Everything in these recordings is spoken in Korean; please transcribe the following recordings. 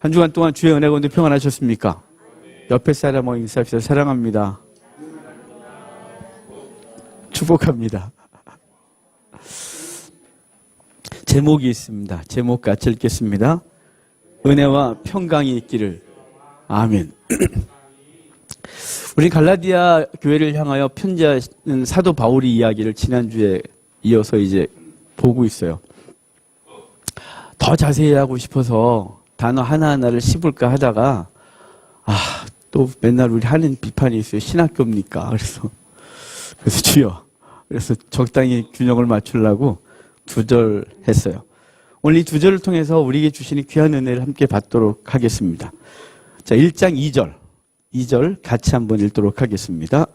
한 주간 동안 주의 은혜 가운데 평안하셨습니까? 옆에 사람하고 인사합시다. 사랑합니다. 축복합니다. 제목이 있습니다. 제목 같이 읽겠습니다. 은혜와 평강이 있기를. 아멘. 우리 갈라디아 교회를 향하여 편지하는 사도 바울의 이야기를 지난주에 이어서 이제 보고 있어요. 더 자세히 하고 싶어서 단어 하나하나를 씹을까 하다가 또 맨날 우리 하는 비판이 있어요. 신학교입니까? 그래서 주여. 그래서 적당히 균형을 맞추려고 두 절 했어요. 오늘 이 두 절을 통해서 우리에게 주시는 귀한 은혜를 함께 받도록 하겠습니다. 자, 1장 2절 같이 한번 읽도록 하겠습니다.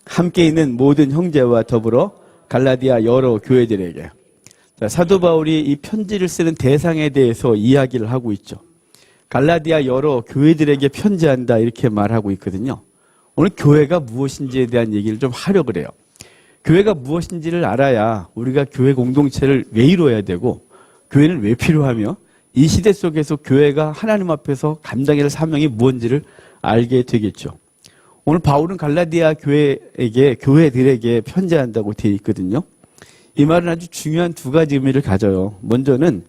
함께 있는 모든 형제와 더불어 갈라디아 여러 교회들에게. 자, 사도 바울이 이 편지를 쓰는 대상에 대해서 이야기를 하고 있죠. 갈라디아 여러 교회들에게 편지한다 이렇게 말하고 있거든요. 오늘 교회가 무엇인지에 대한 얘기를 좀 하려고 그래요. 교회가 무엇인지를 알아야 우리가 교회 공동체를 왜 이루어야 되고 교회는 왜 필요하며 이 시대 속에서 교회가 하나님 앞에서 감당해야 할 사명이 무엇인지를 알게 되겠죠. 오늘 바울은 갈라디아 교회들에게 편지한다고 되어 있거든요. 이 말은 아주 중요한 두 가지 의미를 가져요. 먼저는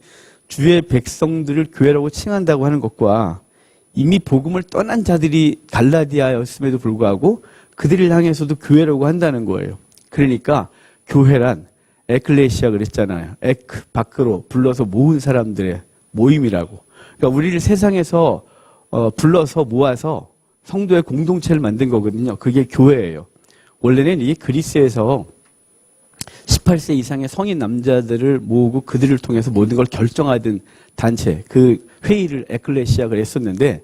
주의 백성들을 교회라고 칭한다고 하는 것과 이미 복음을 떠난 자들이 갈라디아였음에도 불구하고 그들을 향해서도 교회라고 한다는 거예요. 그러니까 교회란 에클레시아 그랬잖아요. 밖으로 불러서 모은 사람들의 모임이라고. 그러니까 우리를 세상에서 불러서 모아서 성도의 공동체를 만든 거거든요. 그게 교회예요. 원래는 이게 그리스에서 18세 이상의 성인 남자들을 모으고 그들을 통해서 모든 걸 결정하던 단체, 그 회의를 에클레시아가 했었는데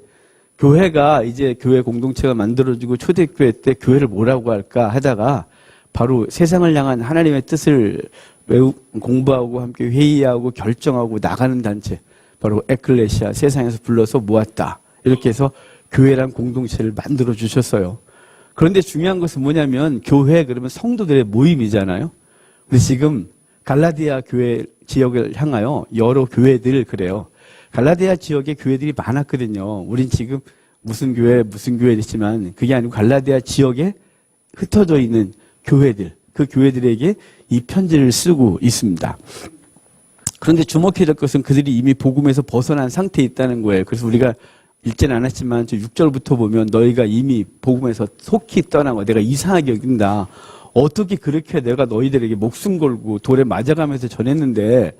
교회가 이제 교회 공동체가 만들어지고 초대교회 때 교회를 뭐라고 할까 하다가 바로 세상을 향한 하나님의 뜻을 공부하고 함께 회의하고 결정하고 나가는 단체, 바로 에클레시아, 세상에서 불러서 모았다. 이렇게 해서 교회란 공동체를 만들어 주셨어요. 그런데 중요한 것은 뭐냐면 교회 그러면 성도들의 모임이잖아요. 근데 지금 갈라디아 교회 지역을 향하여 여러 교회들 그래요. 갈라디아 지역에 교회들이 많았거든요. 우린 지금 무슨 교회 있지만 그게 아니고 갈라디아 지역에 흩어져 있는 교회들, 그 교회들에게 이 편지를 쓰고 있습니다. 그런데 주목해야 될 것은 그들이 이미 복음에서 벗어난 상태에 있다는 거예요. 그래서 우리가 읽지는 않았지만 6절부터 보면 너희가 이미 복음에서 속히 떠나고 내가 이상하게 여긴다. 어떻게 그렇게 내가 너희들에게 목숨 걸고 돌에 맞아가면서 전했는데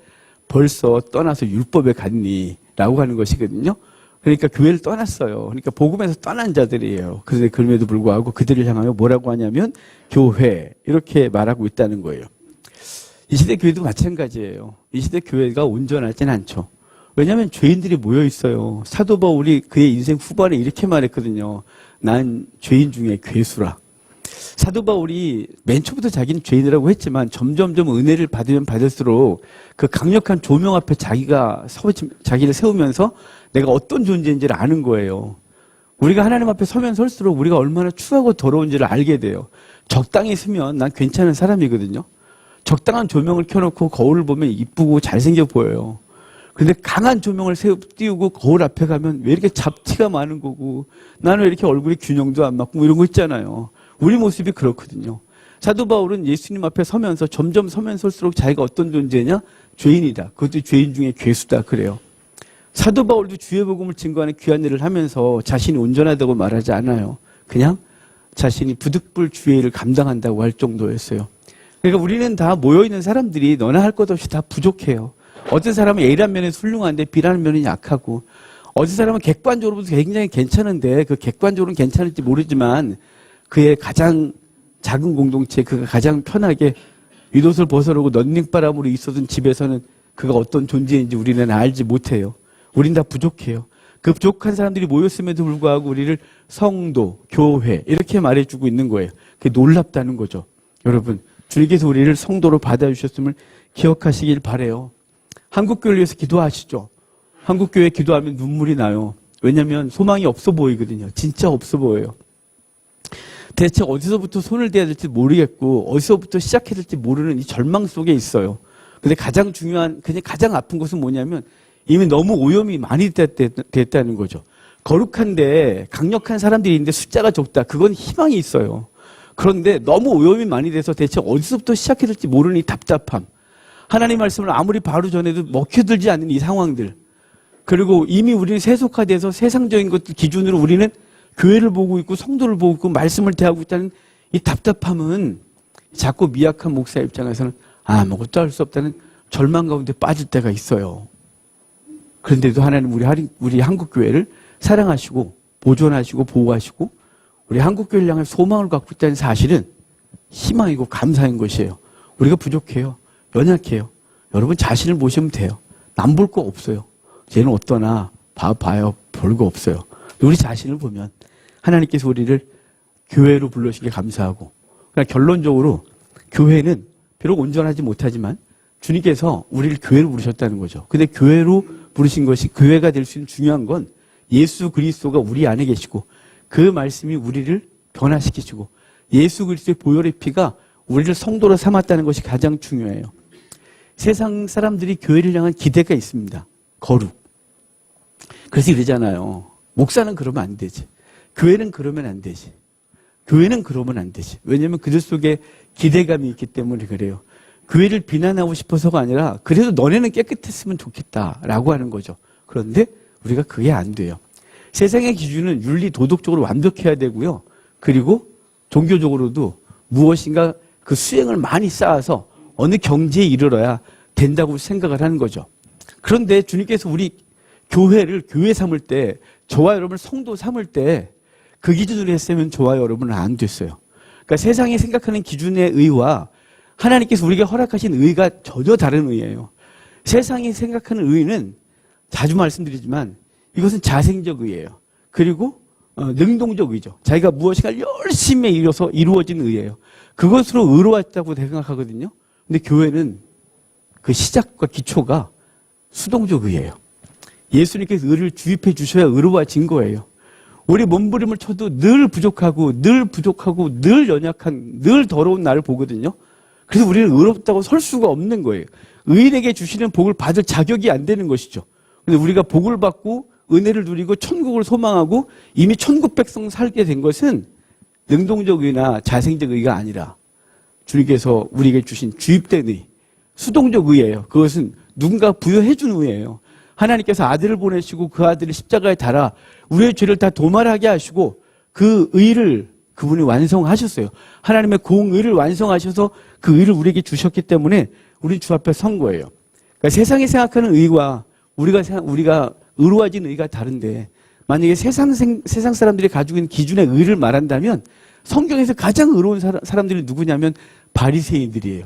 벌써 떠나서 율법에 갔니? 라고 하는 것이거든요. 그러니까 교회를 떠났어요. 그러니까 복음에서 떠난 자들이에요. 그런데 그럼에도 불구하고 그들을 향하여 뭐라고 하냐면 교회 이렇게 말하고 있다는 거예요. 이 시대 교회도 마찬가지예요. 이 시대 교회가 온전하지는 않죠. 왜냐하면 죄인들이 모여 있어요. 사도 바울이 그의 인생 후반에 이렇게 말했거든요. 난 죄인 중에 괴수라. 사도 바울이 맨 초부터 자기는 죄인이라고 했지만 점점점 은혜를 받으면 받을수록 그 강력한 조명 앞에 자기를 세우면서 내가 어떤 존재인지를 아는 거예요. 우리가 하나님 앞에 서면 설수록 우리가 얼마나 추하고 더러운지를 알게 돼요. 적당히 서면 난 괜찮은 사람이거든요. 적당한 조명을 켜놓고 거울을 보면 이쁘고 잘생겨 보여요. 근데 강한 조명을 띄우고 거울 앞에 가면 왜 이렇게 잡티가 많은 거고 나는 왜 이렇게 얼굴에 균형도 안 맞고 뭐 이런 거 있잖아요. 우리 모습이 그렇거든요. 사도 바울은 예수님 앞에 서면서 점점 서면 설수록 자기가 어떤 존재냐? 죄인이다. 그것도 죄인 중에 괴수다. 그래요. 사도 바울도 주의 복음을 증거하는 귀한 일을 하면서 자신이 온전하다고 말하지 않아요. 그냥 자신이 부득불 주의 일을 감당한다고 할 정도였어요. 그러니까 우리는 다 모여있는 사람들이 너나 할 것 없이 다 부족해요. 어떤 사람은 A라는 면에서 훌륭한데 B라는 면은 약하고 어떤 사람은 객관적으로도 굉장히 괜찮은데 그 객관적으로는 괜찮을지 모르지만 그의 가장 작은 공동체, 그가 가장 편하게 윗옷을 벗어놓고 넌닝바람으로 있었던 집에서는 그가 어떤 존재인지 우리는 알지 못해요. 우린 다 부족해요. 그 부족한 사람들이 모였음에도 불구하고 우리를 성도, 교회 이렇게 말해주고 있는 거예요. 그게 놀랍다는 거죠. 여러분, 주님께서 우리를 성도로 받아주셨음을 기억하시길 바라요. 한국교회를 위해서 기도하시죠. 한국교회 기도하면 눈물이 나요. 왜냐하면 소망이 없어 보이거든요. 진짜 없어 보여요. 대체 어디서부터 손을 대야 될지 모르겠고 어디서부터 시작해야 될지 모르는 이 절망 속에 있어요. 근데 가장 중요한, 그냥 가장 아픈 것은 뭐냐면 이미 너무 오염이 많이 됐다는 거죠. 거룩한데 강력한 사람들이 있는데 숫자가 적다. 그건 희망이 있어요. 그런데 너무 오염이 많이 돼서 대체 어디서부터 시작해야 될지 모르는 이 답답함. 하나님 말씀을 아무리 바로 전해도 먹혀들지 않는 이 상황들. 그리고 이미 우리는 세속화돼서 세상적인 것들 기준으로 우리는 교회를 보고 있고 성도를 보고 있고 말씀을 대하고 있다는 이 답답함은 자꾸 미약한 목사 입장에서는 아무것도 할 수 없다는 절망 가운데 빠질 때가 있어요. 그런데도 하나님 우리 한국교회를 사랑하시고 보존하시고 보호하시고 우리 한국교회를 향해 소망을 갖고 있다는 사실은 희망이고 감사인 것이에요. 우리가 부족해요. 연약해요. 여러분 자신을 보시면 돼요. 남 볼 거 없어요. 쟤는 어떠나 봐요. 별거 없어요. 우리 자신을 보면 하나님께서 우리를 교회로 불러주시게 감사하고 그러니까 결론적으로 교회는 비록 온전하지 못하지만 주님께서 우리를 교회로 부르셨다는 거죠. 근데 교회로 부르신 것이 교회가 될 수 있는 중요한 건 예수 그리스도가 우리 안에 계시고 그 말씀이 우리를 변화시키시고 예수 그리스도의 보혈의 피가 우리를 성도로 삼았다는 것이 가장 중요해요. 세상 사람들이 교회를 향한 기대가 있습니다. 거룩. 그래서 이러잖아요. 목사는 그러면 안 되지. 교회는 그러면 안 되지. 교회는 그러면 안 되지. 왜냐하면 그들 속에 기대감이 있기 때문에 그래요. 교회를 비난하고 싶어서가 아니라 그래도 너네는 깨끗했으면 좋겠다라고 하는 거죠. 그런데 우리가 그게 안 돼요. 세상의 기준은 윤리 도덕적으로 완벽해야 되고요. 그리고 종교적으로도 무엇인가 그 수행을 많이 쌓아서 어느 경지에 이르러야 된다고 생각을 하는 거죠. 그런데 주님께서 우리 교회를 교회 삼을 때 저와 여러분을 성도 삼을 때 그 기준으로 했으면 저와 여러분은 안 됐어요. 그러니까 세상이 생각하는 기준의 의와 하나님께서 우리에게 허락하신 의가 전혀 다른 의예요. 세상이 생각하는 의는 자주 말씀드리지만 이것은 자생적 의예요. 그리고 능동적 의죠. 자기가 무엇인가 열심히 일어서 이루어진 의예요. 그것으로 의로웠다고 생각하거든요. 근데 교회는 그 시작과 기초가 수동적 의예요. 예수님께서 의를 주입해 주셔야 의로워진 거예요. 우리 몸부림을 쳐도 늘 부족하고 늘 연약한 늘 더러운 나를 보거든요. 그래서 우리는 의롭다고 설 수가 없는 거예요. 의인에게 주시는 복을 받을 자격이 안 되는 것이죠. 근데 우리가 복을 받고 은혜를 누리고 천국을 소망하고 이미 천국 백성 살게 된 것은 능동적 의나 자생적 의가 아니라 주님께서 우리에게 주신 주입된 의, 수동적 의예요. 그것은 누군가 부여해 준 의예요. 하나님께서 아들을 보내시고 그 아들을 십자가에 달아 우리의 죄를 다 도말하게 하시고 그 의를 그분이 완성하셨어요. 하나님의 공의를 완성하셔서 그 의를 우리에게 주셨기 때문에 우리 주 앞에 선 거예요. 그러니까 세상이 생각하는 의와 우리가 의로워진 의가 다른데 만약에 세상 사람들이 가지고 있는 기준의 의를 말한다면 성경에서 가장 의로운 사람들이 누구냐면 바리새인들이에요.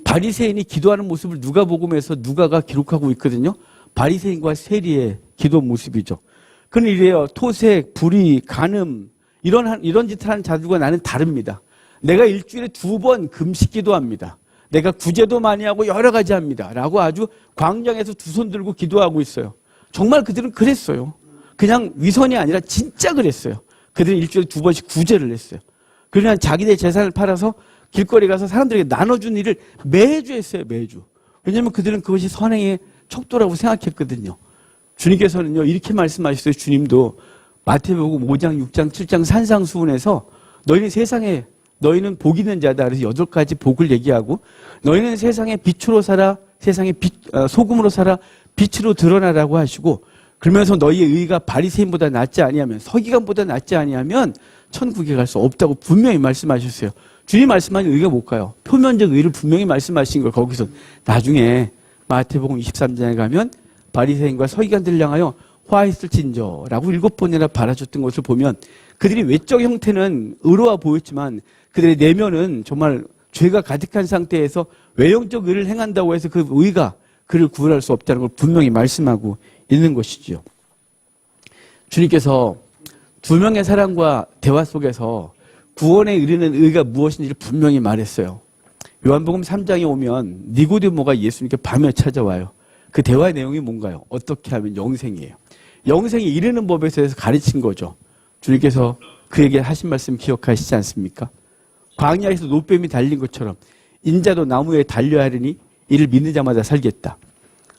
바리새인이 기도하는 모습을 누가복음에서 누가가 기록하고 있거든요. 바리새인과 세리의 기도 모습이죠. 그는 이래요. 토색, 불의, 간음 이런 짓을 하는 자들과 나는 다릅니다. 내가 일주일에 2번 금식 기도합니다. 내가 구제도 많이 하고 여러 가지 합니다. 라고 아주 광장에서 2손 들고 기도하고 있어요. 정말 그들은 그랬어요. 그냥 위선이 아니라 진짜 그랬어요. 그들은 일주일에 2번씩 구제를 했어요. 그러나 자기네 재산을 팔아서 길거리 가서 사람들에게 나눠준 일을 매주 했어요. 매주. 왜냐하면 그들은 그것이 선행의 척도라고 생각했거든요. 주님께서는요 이렇게 말씀하셨어요. 주님도 마태복음 5장, 6장, 7장 산상수훈에서 너희는 복 있는 자다. 그래서 8가지 복을 얘기하고 너희는 세상의 빛으로 살아, 세상의 소금으로 살아 빛으로 드러나라고 하시고 그러면서 너희의 의가 바리새인보다 낫지 아니하면 서기관보다 낫지 아니하면 천국에 갈 수 없다고 분명히 말씀하셨어요. 주님 말씀하신 의가 뭘까요? 표면적 의를 분명히 말씀하신 걸 거기서 나중에 마태복음 23장에 가면 바리새인과 서기관들을 향하여 화했을진저라고 7번이나 바라셨던 것을 보면 그들이 외적 형태는 의로워 보였지만 그들의 내면은 정말 죄가 가득한 상태에서 외형적 의를 행한다고 해서 그 의가 그를 구원할 수 없다는 걸 분명히 말씀하고 있는 것이죠. 주님께서 2명의 사람과 대화 속에서 구원에 이르는 의가 무엇인지를 분명히 말했어요. 요한복음 3장에 오면 니고데모가 예수님께 밤에 찾아와요. 그 대화의 내용이 뭔가요? 어떻게 하면 영생이에요. 영생에 이르는 법에 대해서 가르친 거죠. 주님께서 그에게 하신 말씀 기억하시지 않습니까? 광야에서 노뱀이 달린 것처럼 인자도 나무에 달려야 하리니 이를 믿는 자마다 살겠다.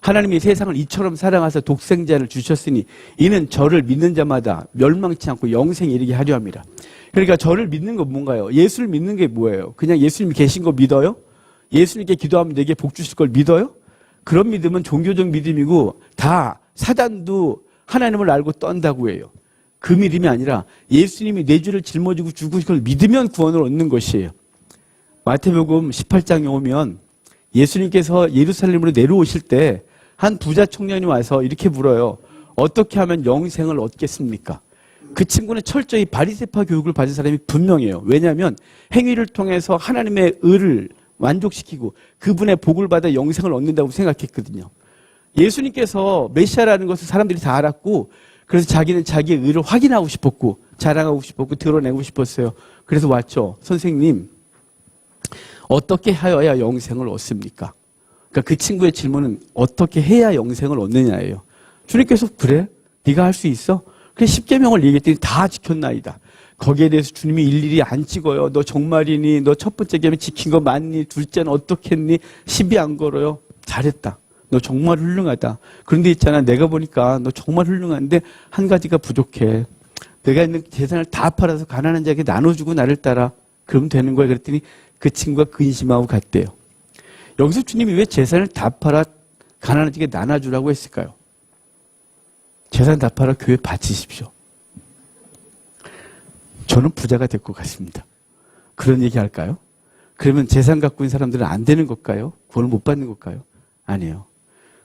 하나님이 세상을 이처럼 사랑하사 독생자를 주셨으니 이는 저를 믿는 자마다 멸망치 않고 영생에 이르게 하려 합니다. 그러니까 저를 믿는 건 뭔가요? 예수를 믿는 게 뭐예요? 그냥 예수님이 계신 거 믿어요? 예수님께 기도하면 내게 복 주실 걸 믿어요? 그런 믿음은 종교적 믿음이고 다 사단도 하나님을 알고 떤다고 해요. 그 믿음이 아니라 예수님이 내 죄를 짊어지고 죽으신 걸 믿으면 구원을 얻는 것이에요. 마태복음 18장에 오면 예수님께서 예루살렘으로 내려오실 때 한 부자 청년이 와서 이렇게 물어요. 어떻게 하면 영생을 얻겠습니까? 그 친구는 철저히 바리새파 교육을 받은 사람이 분명해요. 왜냐하면 행위를 통해서 하나님의 의를 만족시키고 그분의 복을 받아 영생을 얻는다고 생각했거든요. 예수님께서 메시아라는 것을 사람들이 다 알았고 그래서 자기는 자기의 의를 확인하고 싶었고 자랑하고 싶었고 드러내고 싶었어요. 그래서 왔죠. 선생님, 어떻게 하여야 영생을 얻습니까? 그러니까 그 친구의 질문은 어떻게 해야 영생을 얻느냐예요. 주님께서 그래? 네가 할 수 있어? 그래 10계명을 얘기했더니 다 지켰나이다. 거기에 대해서 주님이 일일이 안 찍어요. 너 정말이니? 너 첫 번째 계명 지킨 거 맞니? 둘째는 어떻게 했니? 시비 안 걸어요. 잘했다. 너 정말 훌륭하다. 그런데 있잖아, 내가 보니까 너 정말 훌륭한데 한 가지가 부족해. 내가 있는 재산을 다 팔아서 가난한 자에게 나눠주고 나를 따라. 그러면 되는 거야. 그랬더니 그 친구가 근심하고 갔대요. 여기서 주님이 왜 재산을 다 팔아 가난한 자에게 나눠주라고 했을까요? 재산 다 팔아 교회 바치십시오. 저는 부자가 될 것 같습니다. 그런 얘기 할까요? 그러면 재산 갖고 있는 사람들은 안 되는 걸까요? 구원을 못 받는 걸까요? 아니에요.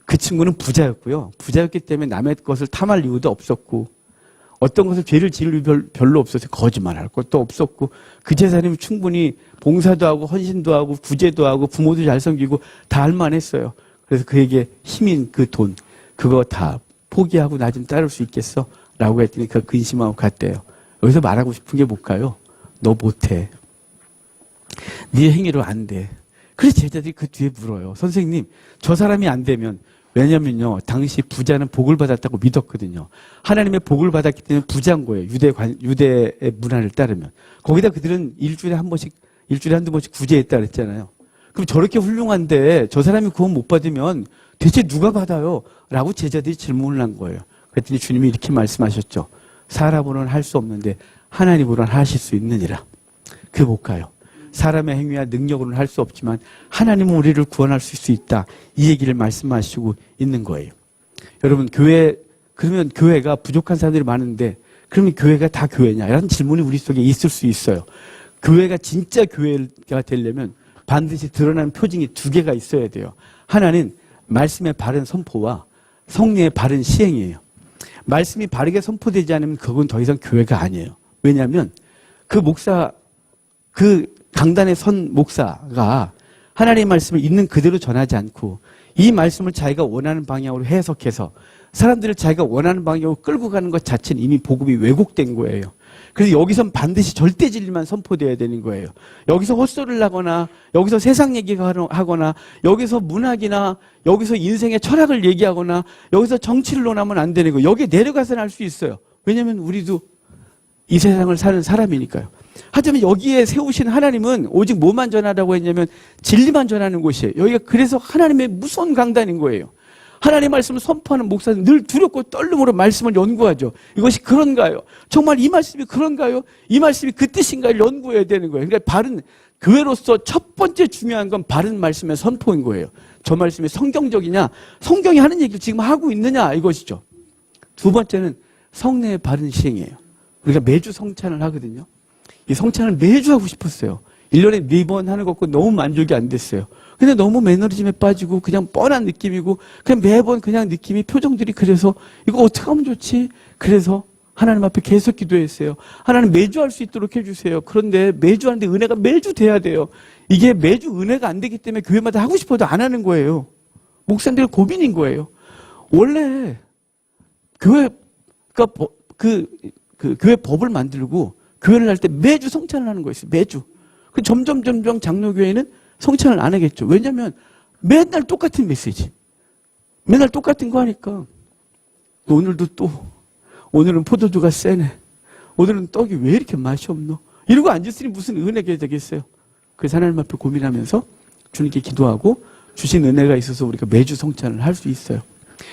그 친구는 부자였고요. 부자였기 때문에 남의 것을 탐할 이유도 없었고 어떤 것을 죄를 지을 이유 별로 없어서 거짓말할 것도 없었고 그 재산이면 충분히 봉사도 하고 헌신도 하고 구제도 하고 부모도 잘 섬기고 다 할 만했어요. 그래서 그에게 힘인 그 돈 그거 다 포기하고 나 좀 따를 수 있겠어? 라고 했더니 그 근심하고 갔대요. 여기서 말하고 싶은 게 뭘까요? 너 못해. 네 행위로 안 돼. 그래서 제자들이 그 뒤에 물어요. 선생님, 저 사람이 안 되면 왜냐면요, 당시 부자는 복을 받았다고 믿었거든요. 하나님의 복을 받았기 때문에 부자인 거예요. 유대의 문화를 따르면. 거기다 그들은 일주일에 한두 번씩 구제했다 그랬잖아요. 그럼 저렇게 훌륭한데 저 사람이 구원 못 받으면 대체 누가 받아요? 라고 제자들이 질문을 한 거예요. 그랬더니 주님이 이렇게 말씀하셨죠. 사람으로는 할 수 없는데 하나님으로는 하실 수 있느니라. 그게 뭘까요? 사람의 행위와 능력으로는 할 수 없지만 하나님은 우리를 구원할 수 있다. 이 얘기를 말씀하시고 있는 거예요. 여러분, 그러면 교회가 부족한 사람들이 많은데 그러면 교회가 다 교회냐? 이런 질문이 우리 속에 있을 수 있어요. 교회가 진짜 교회가 되려면 반드시 드러나는 표징이 두 개가 있어야 돼요. 하나는 말씀의 바른 선포와 성령의 바른 시행이에요. 말씀이 바르게 선포되지 않으면 그건 더 이상 교회가 아니에요. 왜냐하면 그 강단에 선 목사가 하나님의 말씀을 있는 그대로 전하지 않고 이 말씀을 자기가 원하는 방향으로 해석해서 사람들을 자기가 원하는 방향으로 끌고 가는 것 자체는 이미 복음이 왜곡된 거예요. 그래서 여기선 반드시 절대 진리만 선포되어야 되는 거예요. 여기서 헛소리를 하거나 여기서 세상 얘기하거나 여기서 문학이나 여기서 인생의 철학을 얘기하거나 여기서 정치를 논하면 안 되는 거예요. 여기에 내려가서는 할 수 있어요. 왜냐하면 우리도 이 세상을 사는 사람이니까요. 하지만 여기에 세우신 하나님은 오직 뭐만 전하라고 했냐면 진리만 전하는 곳이에요. 여기가 그래서 하나님의 무서운 강단인 거예요. 하나님의 말씀을 선포하는 목사는 늘 두렵고 떨림으로 말씀을 연구하죠. 이것이 그런가요? 정말 이 말씀이 그런가요? 이 말씀이 그 뜻인가를 연구해야 되는 거예요. 그러니까 바른 교회로서 첫 번째 중요한 건 바른 말씀의 선포인 거예요. 저 말씀이 성경적이냐? 성경이 하는 얘기를 지금 하고 있느냐? 이것이죠. 두 번째는 성례의 바른 시행이에요. 우리가 매주 성찬을 하거든요. 이 성찬을 매주 하고 싶었어요. 1년에 4번 하는 것 같고 너무 만족이 안 됐어요. 근데 너무 매너리즘에 빠지고 그냥 뻔한 느낌이고 그냥 매번 그냥 느낌이 표정들이 그래서 이거 어떻게 하면 좋지? 그래서 하나님 앞에 계속 기도했어요. 하나님 매주 할 수 있도록 해주세요. 그런데 매주 하는데 은혜가 매주 돼야 돼요. 이게 매주 은혜가 안 되기 때문에 교회마다 하고 싶어도 안 하는 거예요. 목사님들 고민인 거예요. 원래 교회 교회 법을 만들고 교회를 할 때 매주 성찬을 하는 거였어요. 매주. 점점 장로교회는 성찬을 안 하겠죠. 왜냐하면 맨날 똑같은 메시지. 맨날 똑같은 거 하니까. 오늘은 포도주가 세네. 오늘은 떡이 왜 이렇게 맛이 없노? 이러고 앉았으니 무슨 은혜가 되겠어요. 그래서 하나님 앞에 고민하면서 주님께 기도하고 주신 은혜가 있어서 우리가 매주 성찬을 할 수 있어요.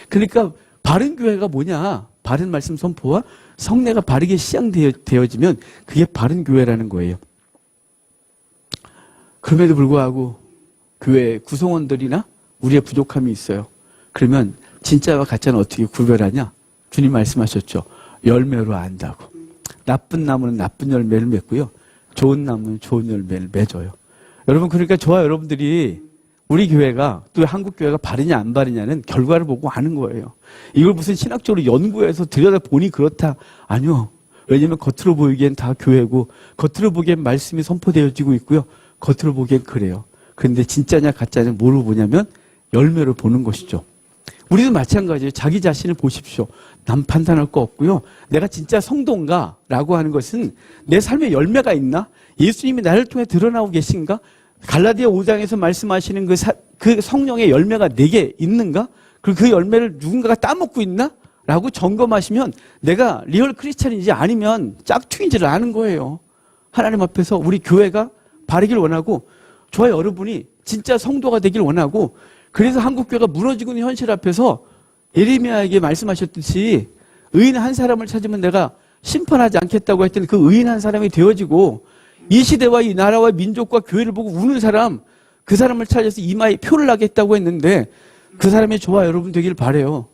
그러니까 바른 교회가 뭐냐? 바른 말씀 선포와 성례가 바르게 시행되어지면 그게 바른 교회라는 거예요. 그럼에도 불구하고 교회 구성원들이나 우리의 부족함이 있어요. 그러면 진짜와 가짜는 어떻게 구별하냐? 주님 말씀하셨죠. 열매로 안다고. 나쁜 나무는 나쁜 열매를 맺고요. 좋은 나무는 좋은 열매를 맺어요. 여러분, 그러니까 저와 여러분들이 우리 교회가 또 한국 교회가 바르냐 안 바르냐는 결과를 보고 아는 거예요. 이걸 무슨 신학적으로 연구해서 들여다보니 그렇다. 아니요. 왜냐하면 겉으로 보이기엔 다 교회고 겉으로 보기엔 말씀이 선포되어지고 있고요. 겉으로 보기엔 그래요. 그런데 진짜냐 가짜냐 뭐로 보냐면 열매로 보는 것이죠. 우리도 마찬가지예요. 자기 자신을 보십시오. 남 판단할 거 없고요. 내가 진짜 성도인가라고 하는 것은 내 삶에 열매가 있나? 예수님이 나를 통해 드러나고 계신가? 갈라디아 5장에서 말씀하시는 그 성령의 열매가 내게 있는가? 그리고 그 열매를 누군가가 따먹고 있나? 라고 점검하시면 내가 리얼 크리스찬인지 아니면 짝퉁인지를 아는 거예요. 하나님 앞에서 우리 교회가 바르길 원하고 저와 여러분이 진짜 성도가 되길 원하고 그래서 한국교회가 무너지고 있는 현실 앞에서 예레미야에게 말씀하셨듯이 의인 한 사람을 찾으면 내가 심판하지 않겠다고 했더니 그 의인 한 사람이 되어지고 이 시대와 이 나라와 민족과 교회를 보고 우는 사람, 그 사람을 찾아서 이마에 표를 하겠다고 했는데 그 사람이 저와 여러분 되길 바라요.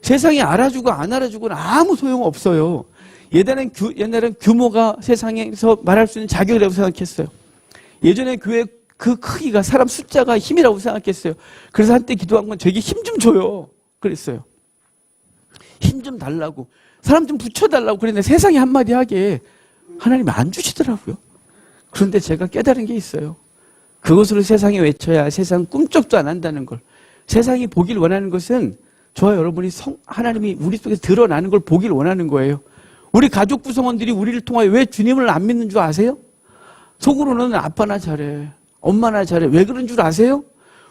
세상이 알아주고 안 알아주고는 아무 소용없어요. 옛날엔 규모가 세상에서 말할 수 있는 자격이라고 생각했어요. 예전에 교회 그 크기가 사람 숫자가 힘이라고 생각했어요. 그래서 한때 기도한 건 저에게 힘 좀 줘요. 그랬어요. 힘 좀 달라고. 사람 좀 붙여달라고 그랬는데 세상이 한마디 하게 하나님이 안 주시더라고요. 그런데 제가 깨달은 게 있어요. 그것으로 세상에 외쳐야 세상 꿈쩍도 안 한다는 걸. 세상이 보길 원하는 것은 저와 여러분이 하나님이 우리 속에 드러나는 걸 보길 원하는 거예요. 우리 가족 구성원들이 우리를 통하여 왜 주님을 안 믿는 줄 아세요? 속으로는 아빠나 잘해, 엄마나 잘해. 왜 그런 줄 아세요?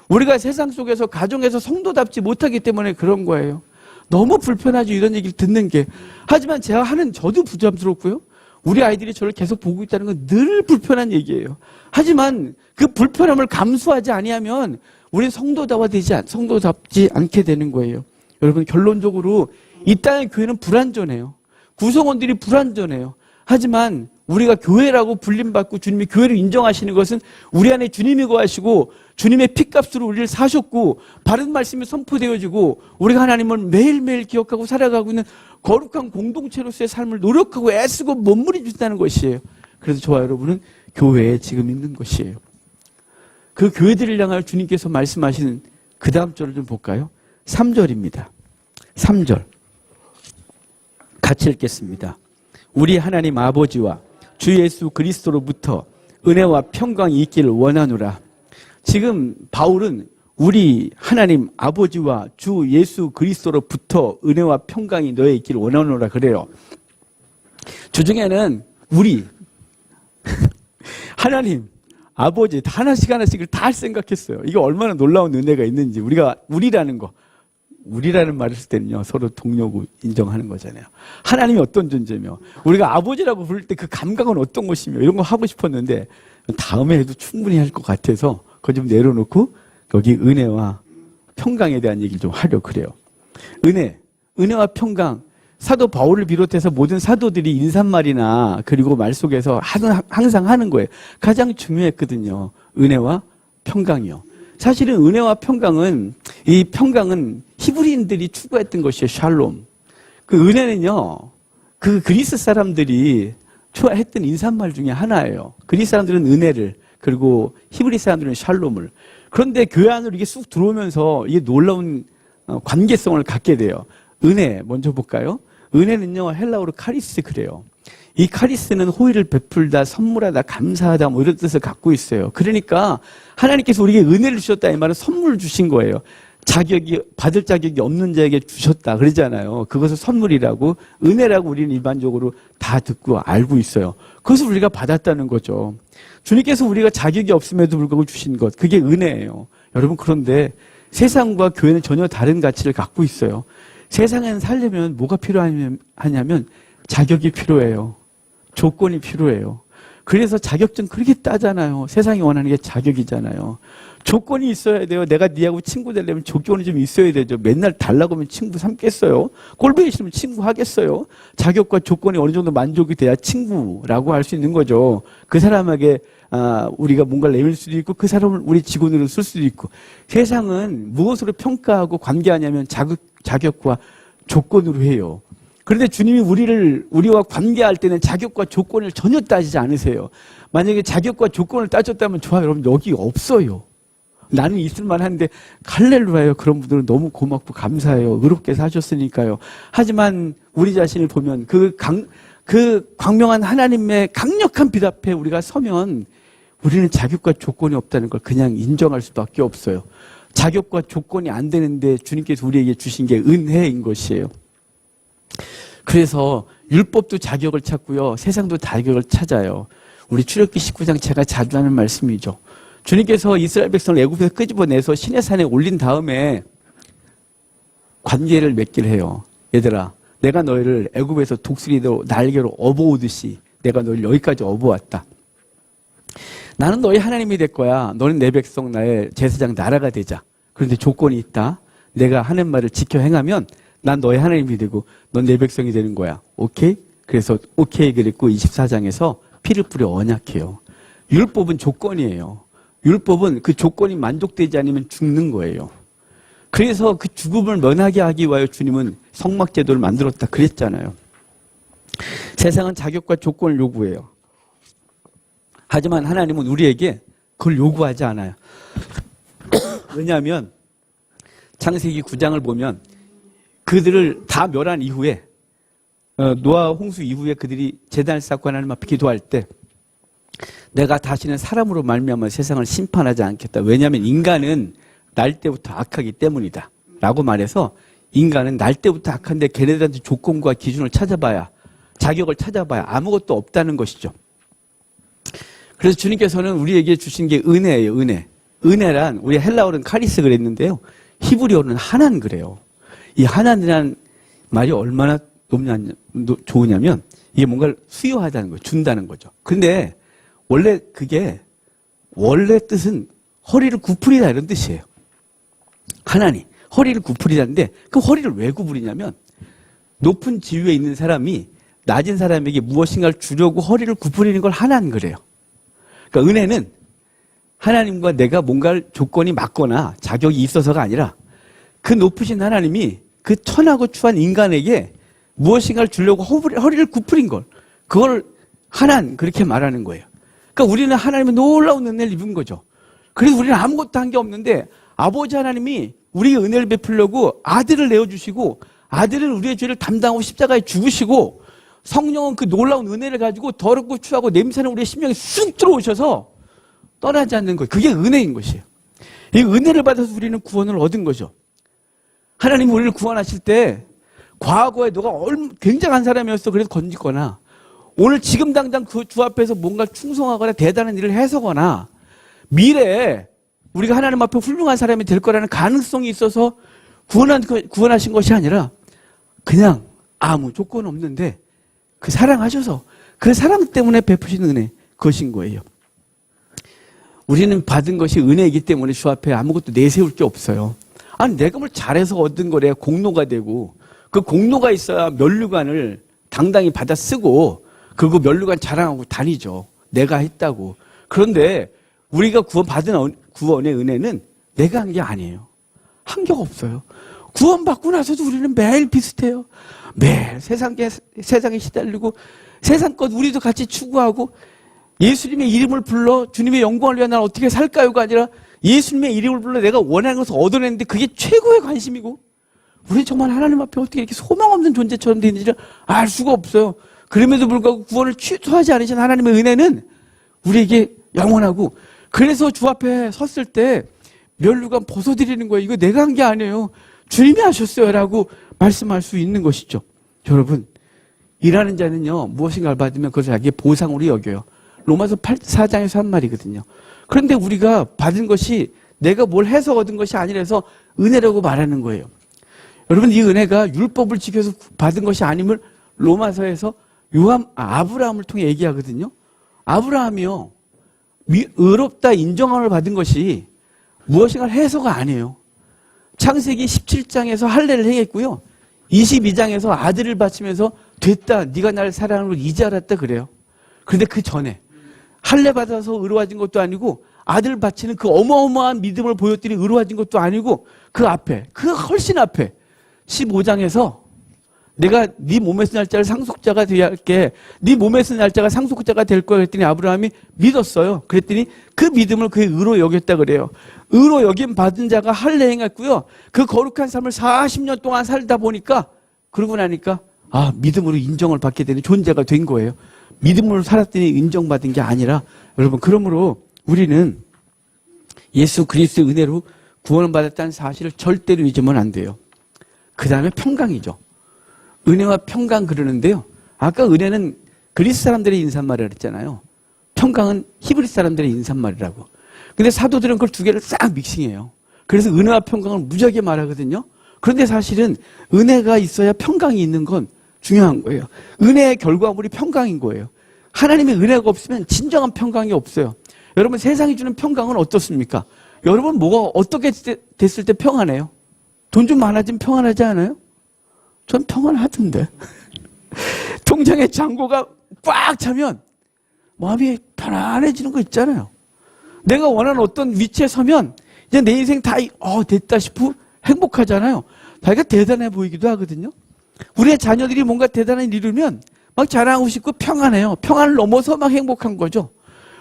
우리가 세상 속에서 가정에서 성도답지 못하기 때문에 그런 거예요. 너무 불편하죠, 이런 얘기를 듣는 게. 하지만 제가 하는 저도 부담스럽고요. 우리 아이들이 저를 계속 보고 있다는 건 늘 불편한 얘기예요. 하지만 그 불편함을 감수하지 아니하면 우리는 성도답지 않게 되는 거예요. 여러분, 결론적으로 이 땅의 교회는 불완전해요. 구성원들이 불완전해요. 하지만 우리가 교회라고 불림받고 주님이 교회를 인정하시는 것은 우리 안에 주님이 거하시고 주님의 피값으로 우리를 사셨고 바른 말씀이 선포되어지고 우리가 하나님을 매일매일 기억하고 살아가고 있는 거룩한 공동체로서의 삶을 노력하고 애쓰고 몸부림친다는 것이에요. 그래서 저와 여러분은 교회에 지금 있는 것이에요. 그 교회들을 향하여 주님께서 말씀하시는 그 다음 절을 좀 볼까요? 3절입니다. 3절 같이 읽겠습니다. 우리 하나님 아버지와 주 예수 그리스도로부터 은혜와 평강이 있기를 원하노라. 지금 바울은 우리 하나님 아버지와 주 예수 그리스도로부터 은혜와 평강이 너에 있기를 원하노라 그래요. 주중에는 우리 하나님 아버지 하나씩 하나씩을 다 생각했어요. 이게 얼마나 놀라운 은혜가 있는지. 우리가 우리라는 말을 쓸 때는요, 서로 동료고 인정하는 거잖아요. 하나님이 어떤 존재며, 우리가 아버지라고 부를 때 그 감각은 어떤 것이며, 이런 거 하고 싶었는데, 다음에 해도 충분히 할 것 같아서, 그거 좀 내려놓고, 여기 은혜와 평강에 대한 얘기를 좀 하려고 그래요. 은혜와 평강, 사도 바울을 비롯해서 모든 사도들이 인사말이나, 그리고 말 속에서 항상 하는 거예요. 가장 중요했거든요. 은혜와 평강이요. 사실은 은혜와 평강은, 이 평강은 히브리인들이 추구했던 것이에요. 샬롬. 그 은혜는요, 그 그리스 사람들이 추구했던 인사말 중에 하나예요. 그리스 사람들은 은혜를, 그리고 히브리 사람들은 샬롬을. 그런데 교회 안으로 이게 쑥 들어오면서 이게 놀라운 관계성을 갖게 돼요. 은혜, 먼저 볼까요? 은혜는요, 헬라어로 카리스 그래요. 이 카리스는 호의를 베풀다, 선물하다, 감사하다 뭐 이런 뜻을 갖고 있어요. 그러니까 하나님께서 우리에게 은혜를 주셨다 이 말은 선물을 주신 거예요. 받을 자격이 없는 자에게 주셨다 그러잖아요. 그것을 선물이라고, 은혜라고 우리는 일반적으로 다 듣고 알고 있어요. 그것을 우리가 받았다는 거죠. 주님께서 우리가 자격이 없음에도 불구하고 주신 것, 그게 은혜예요. 여러분, 그런데 세상과 교회는 전혀 다른 가치를 갖고 있어요. 세상에는 살려면 뭐가 필요하냐면 자격이 필요해요. 조건이 필요해요. 그래서 자격증 그렇게 따잖아요. 세상이 원하는 게 자격이잖아요. 조건이 있어야 돼요. 내가 니하고 친구 되려면 조건이 좀 있어야 되죠. 맨날 달라고 하면 친구 삼겠어요? 꼴보기 싫으면 친구 하겠어요? 자격과 조건이 어느 정도 만족이 돼야 친구라고 할 수 있는 거죠. 그 사람에게 우리가 뭔가를 내밀 수도 있고 그 사람을 우리 직원으로 쓸 수도 있고. 세상은 무엇으로 평가하고 관계하냐면 자격과 조건으로 해요. 그런데 주님이 우리와 관계할 때는 자격과 조건을 전혀 따지지 않으세요. 만약에 자격과 조건을 따졌다면 좋아요. 여러분 여기 없어요. 나는 있을만 한데 할렐루야요. 그런 분들은 너무 고맙고 감사해요. 의롭게 사셨으니까요. 하지만 우리 자신을 보면 그 광명한 하나님의 강력한 빛 앞에 우리가 서면 우리는 자격과 조건이 없다는 걸 그냥 인정할 수밖에 없어요. 자격과 조건이 안 되는데 주님께서 우리에게 주신 게 은혜인 것이에요. 그래서 율법도 자격을 찾고요. 세상도 자격을 찾아요. 우리 출애굽기 19장 제가 자주 하는 말씀이죠. 주님께서 이스라엘 백성을 애굽에서 끄집어내서 시내산에 올린 다음에 관계를 맺기를 해요. 얘들아, 내가 너희를 애굽에서 독수리로 날개로 업어오듯이 내가 너희를 여기까지 업어왔다. 나는 너희 하나님이 될 거야. 너는 내 백성 나의 제사장 나라가 되자. 그런데 조건이 있다. 내가 하는 말을 지켜 행하면 난 너의 하나님이 되고 넌 내 백성이 되는 거야. 오케이? 그래서 오케이 그랬고 24장에서 피를 뿌려 언약해요. 율법은 조건이에요. 율법은 그 조건이 만족되지 않으면 죽는 거예요. 그래서 그 죽음을 면하게 하기 위하여 주님은 성막제도를 만들었다 그랬잖아요. 세상은 자격과 조건을 요구해요. 하지만 하나님은 우리에게 그걸 요구하지 않아요. 왜냐하면 창세기 9장을 보면 그들을 다 멸한 이후에 노아 홍수 이후에 그들이 제단을 쌓고 하나님 앞에 기도할 때 내가 다시는 사람으로 말미암아 세상을 심판하지 않겠다. 왜냐하면 인간은 날 때부터 악하기 때문이다. 라고 말해서 인간은 날 때부터 악한데 걔네들한테 조건과 기준을 찾아봐야 자격을 찾아봐야 아무것도 없다는 것이죠. 그래서 주님께서는 우리에게 주신 게 은혜예요. 은혜. 은혜란 우리 헬라어는 카리스 그랬는데요. 히브리어는 하난 그래요. 이 하난이라는 말이 얼마나 좋으냐면 이게 뭔가를 수여하다는 거예요. 준다는 거죠. 근데 원래 그게 원래 뜻은 허리를 구부리다 이런 뜻이에요. 하나니 허리를 구부리다는데 그 허리를 왜 구부리냐면 높은 지위에 있는 사람이 낮은 사람에게 무엇인가를 주려고 허리를 구부리는 걸 하나는 그래요. 그러니까 은혜는 하나님과 내가 뭔가를 조건이 맞거나 자격이 있어서가 아니라 그 높으신 하나님이 그 천하고 추한 인간에게 무엇인가를 주려고 허리를 구부린 걸 그걸 하나는 그렇게 말하는 거예요. 그러니까 우리는 하나님의 놀라운 은혜를 입은 거죠. 그래서 우리는 아무것도 한 게 없는데 아버지 하나님이 우리에게 은혜를 베풀려고 아들을 내어주시고 아들은 우리의 죄를 담당하고 십자가에 죽으시고 성령은 그 놀라운 은혜를 가지고 더럽고 추하고 냄새는 우리의 심령에 쑥 들어오셔서 떠나지 않는 거예요. 그게 은혜인 것이에요. 이 은혜를 받아서 우리는 구원을 얻은 거죠. 하나님이 우리를 구원하실 때 과거에 너가 굉장한 사람이었어 그래서 건지거나 오늘 지금 당장 그 주 앞에서 뭔가 충성하거나 대단한 일을 해서거나 미래에 우리가 하나님 앞에 훌륭한 사람이 될 거라는 가능성이 있어서 구원하신 것이 아니라 그냥 아무 조건 없는데 그 사랑하셔서 그 사랑 때문에 베푸신 은혜 그것인 거예요. 우리는 받은 것이 은혜이기 때문에 주 앞에 아무것도 내세울 게 없어요. 아니 내가 뭘 잘해서 얻은 거래 공로가 되고 그 공로가 있어야 면류관을 당당히 받아 쓰고 그거 면류관 자랑하고 다니죠. 내가 했다고. 그런데 우리가 구원받은 구원의 은혜는 내가 한 게 아니에요. 한계가 없어요. 구원받고 나서도 우리는 매일 비슷해요. 매일 세상에 시달리고 세상 것 우리도 같이 추구하고 예수님의 이름을 불러 주님의 영광을 위해 나는 어떻게 살까요가 아니라 예수님의 이름을 불러 내가 원하는 것을 얻어내는데 그게 최고의 관심이고 우리는 정말 하나님 앞에 어떻게 이렇게 소망 없는 존재처럼 되는지를 알 수가 없어요. 그럼에도 불구하고 구원을 취소하지 않으신 하나님의 은혜는 우리에게 영원하고 그래서 주 앞에 섰을 때 면류관 벗어드리는 거예요. 이거 내가 한 게 아니에요. 주님이 하셨어요. 라고 말씀할 수 있는 것이죠. 여러분, 일하는 자는요, 무엇인가를 받으면 그것을 자기의 보상으로 여겨요. 로마서 4장에서 한 말이거든요. 그런데 우리가 받은 것이 내가 뭘 해서 얻은 것이 아니라서 은혜라고 말하는 거예요. 여러분, 이 은혜가 율법을 지켜서 받은 것이 아님을 로마서에서 아브라함을 통해 얘기하거든요. 아브라함이요. 의롭다 인정함을 받은 것이 무엇인가 해서가 아니에요. 창세기 17장에서 할례를 행했고요. 22장에서 아들을 바치면서 됐다. 네가 나를 사랑하는 걸 이제 알았다 그래요. 그런데 그 전에 할례 받아서 의로워진 것도 아니고 아들 바치는 그 어마어마한 믿음을 보였더니 의로워진 것도 아니고 그 앞에, 그 훨씬 앞에 15장에서 내가 네 몸에서 날짜를 상속자가 되어야 할게. 네 몸에서 날짜가 상속자가 될 거야. 그랬더니 아브라함이 믿었어요. 그랬더니 그 믿음을 그의 의로 여겼다 그래요. 의로 여김 받은 자가 할례 행했고요. 그 거룩한 삶을 40년 동안 살다 보니까 그러고 나니까 믿음으로 인정을 받게 되는 존재가 된 거예요. 믿음으로 살았더니 인정받은 게 아니라 여러분 그러므로 우리는 예수 그리스도의 은혜로 구원을 받았다는 사실을 절대로 잊으면 안 돼요. 그 다음에 평강이죠. 은혜와 평강 그러는데요. 아까 은혜는 그리스 사람들의 인사말이라고 했잖아요. 평강은 히브리 사람들의 인사말이라고. 근데 사도들은 그걸 두 개를 싹 믹싱해요. 그래서 은혜와 평강을 무지하게 말하거든요. 그런데 사실은 은혜가 있어야 평강이 있는 건 중요한 거예요. 은혜의 결과물이 평강인 거예요. 하나님의 은혜가 없으면 진정한 평강이 없어요. 여러분 세상이 주는 평강은 어떻습니까? 여러분 뭐가 어떻게 됐을 때 평안해요? 돈 좀 많아지면 평안하지 않아요? 전 평안하던데. 통장에 잔고가 꽉 차면 마음이 편안해지는 거 있잖아요. 내가 원하는 어떤 위치에 서면 이제 내 인생 다 됐다 싶고 행복하잖아요. 자기가 대단해 보이기도 하거든요. 우리의 자녀들이 뭔가 대단한 일 이루면 막 자랑하고 싶고 평안해요. 평안을 넘어서 막 행복한 거죠.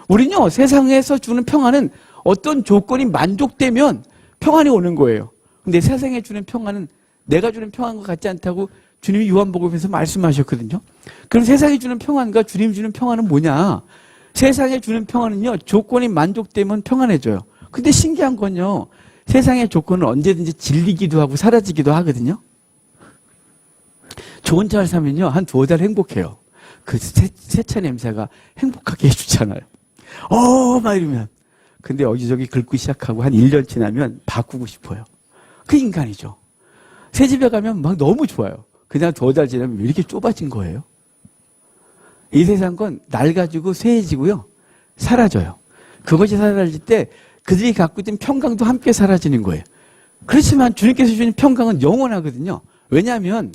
우리는요, 세상에서 주는 평안은 어떤 조건이 만족되면 평안이 오는 거예요. 근데 세상에 주는 평안은 내가 주는 평안과 같지 않다고 주님이 요한복음에서 말씀하셨거든요. 그럼 세상에 주는 평안과 주님이 주는 평안은 뭐냐? 세상에 주는 평안은요, 조건이 만족되면 평안해져요. 근데 신기한 건요, 세상의 조건은 언제든지 질리기도 하고 사라지기도 하거든요. 좋은 차를 사면요, 한 2달 행복해요. 그 세차 냄새가 행복하게 해주잖아요. 막 이러면. 근데 여기저기 긁기 시작하고 한 1년 지나면 바꾸고 싶어요. 그 인간이죠. 새 집에 가면 막 너무 좋아요. 그냥 2달 지나면 왜 이렇게 좁아진 거예요? 이 세상 건 낡아지고 쇠해지고요. 사라져요. 그것이 사라질 때 그들이 갖고 있던 평강도 함께 사라지는 거예요. 그렇지만 주님께서 주신 평강은 영원하거든요. 왜냐하면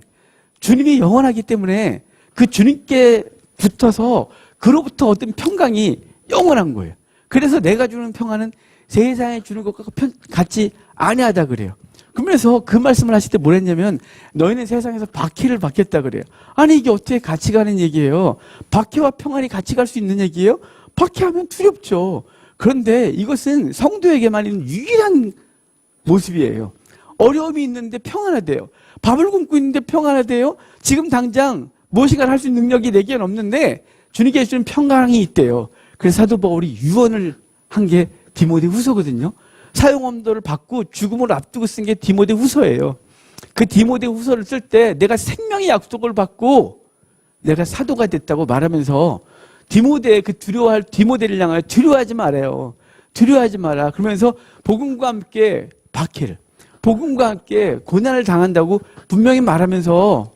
주님이 영원하기 때문에 그 주님께 붙어서 그로부터 어떤 평강이 영원한 거예요. 그래서 내가 주는 평안은 세상에 주는 것과 같지 아니하다 그래요. 그러면서 그 말씀을 하실 때 뭐랬냐면 너희는 세상에서 박해를 받겠다 그래요. 아니 이게 어떻게 같이 가는 얘기예요? 박해와 평안이 같이 갈 수 있는 얘기예요? 박해하면 두렵죠. 그런데 이것은 성도에게만 있는 유일한 모습이에요. 어려움이 있는데 평안하대요. 밥을 굶고 있는데 평안하대요. 지금 당장 무엇인가 할 수 있는 능력이 내게는 없는데 주님께 주는 평강이 있대요. 그래서 사도 바울이 유언을 한 게 디모데후서거든요. 사용험도를 받고 죽음을 앞두고 쓴 게 디모데후서예요. 그 디모데후서를 쓸 때 내가 생명의 약속을 받고 내가 사도가 됐다고 말하면서 디모데의 그 두려워할 디모데를 향하여 두려워하지 말아요. 두려워하지 마라. 그러면서 복음과 함께 박해를, 복음과 함께 고난을 당한다고 분명히 말하면서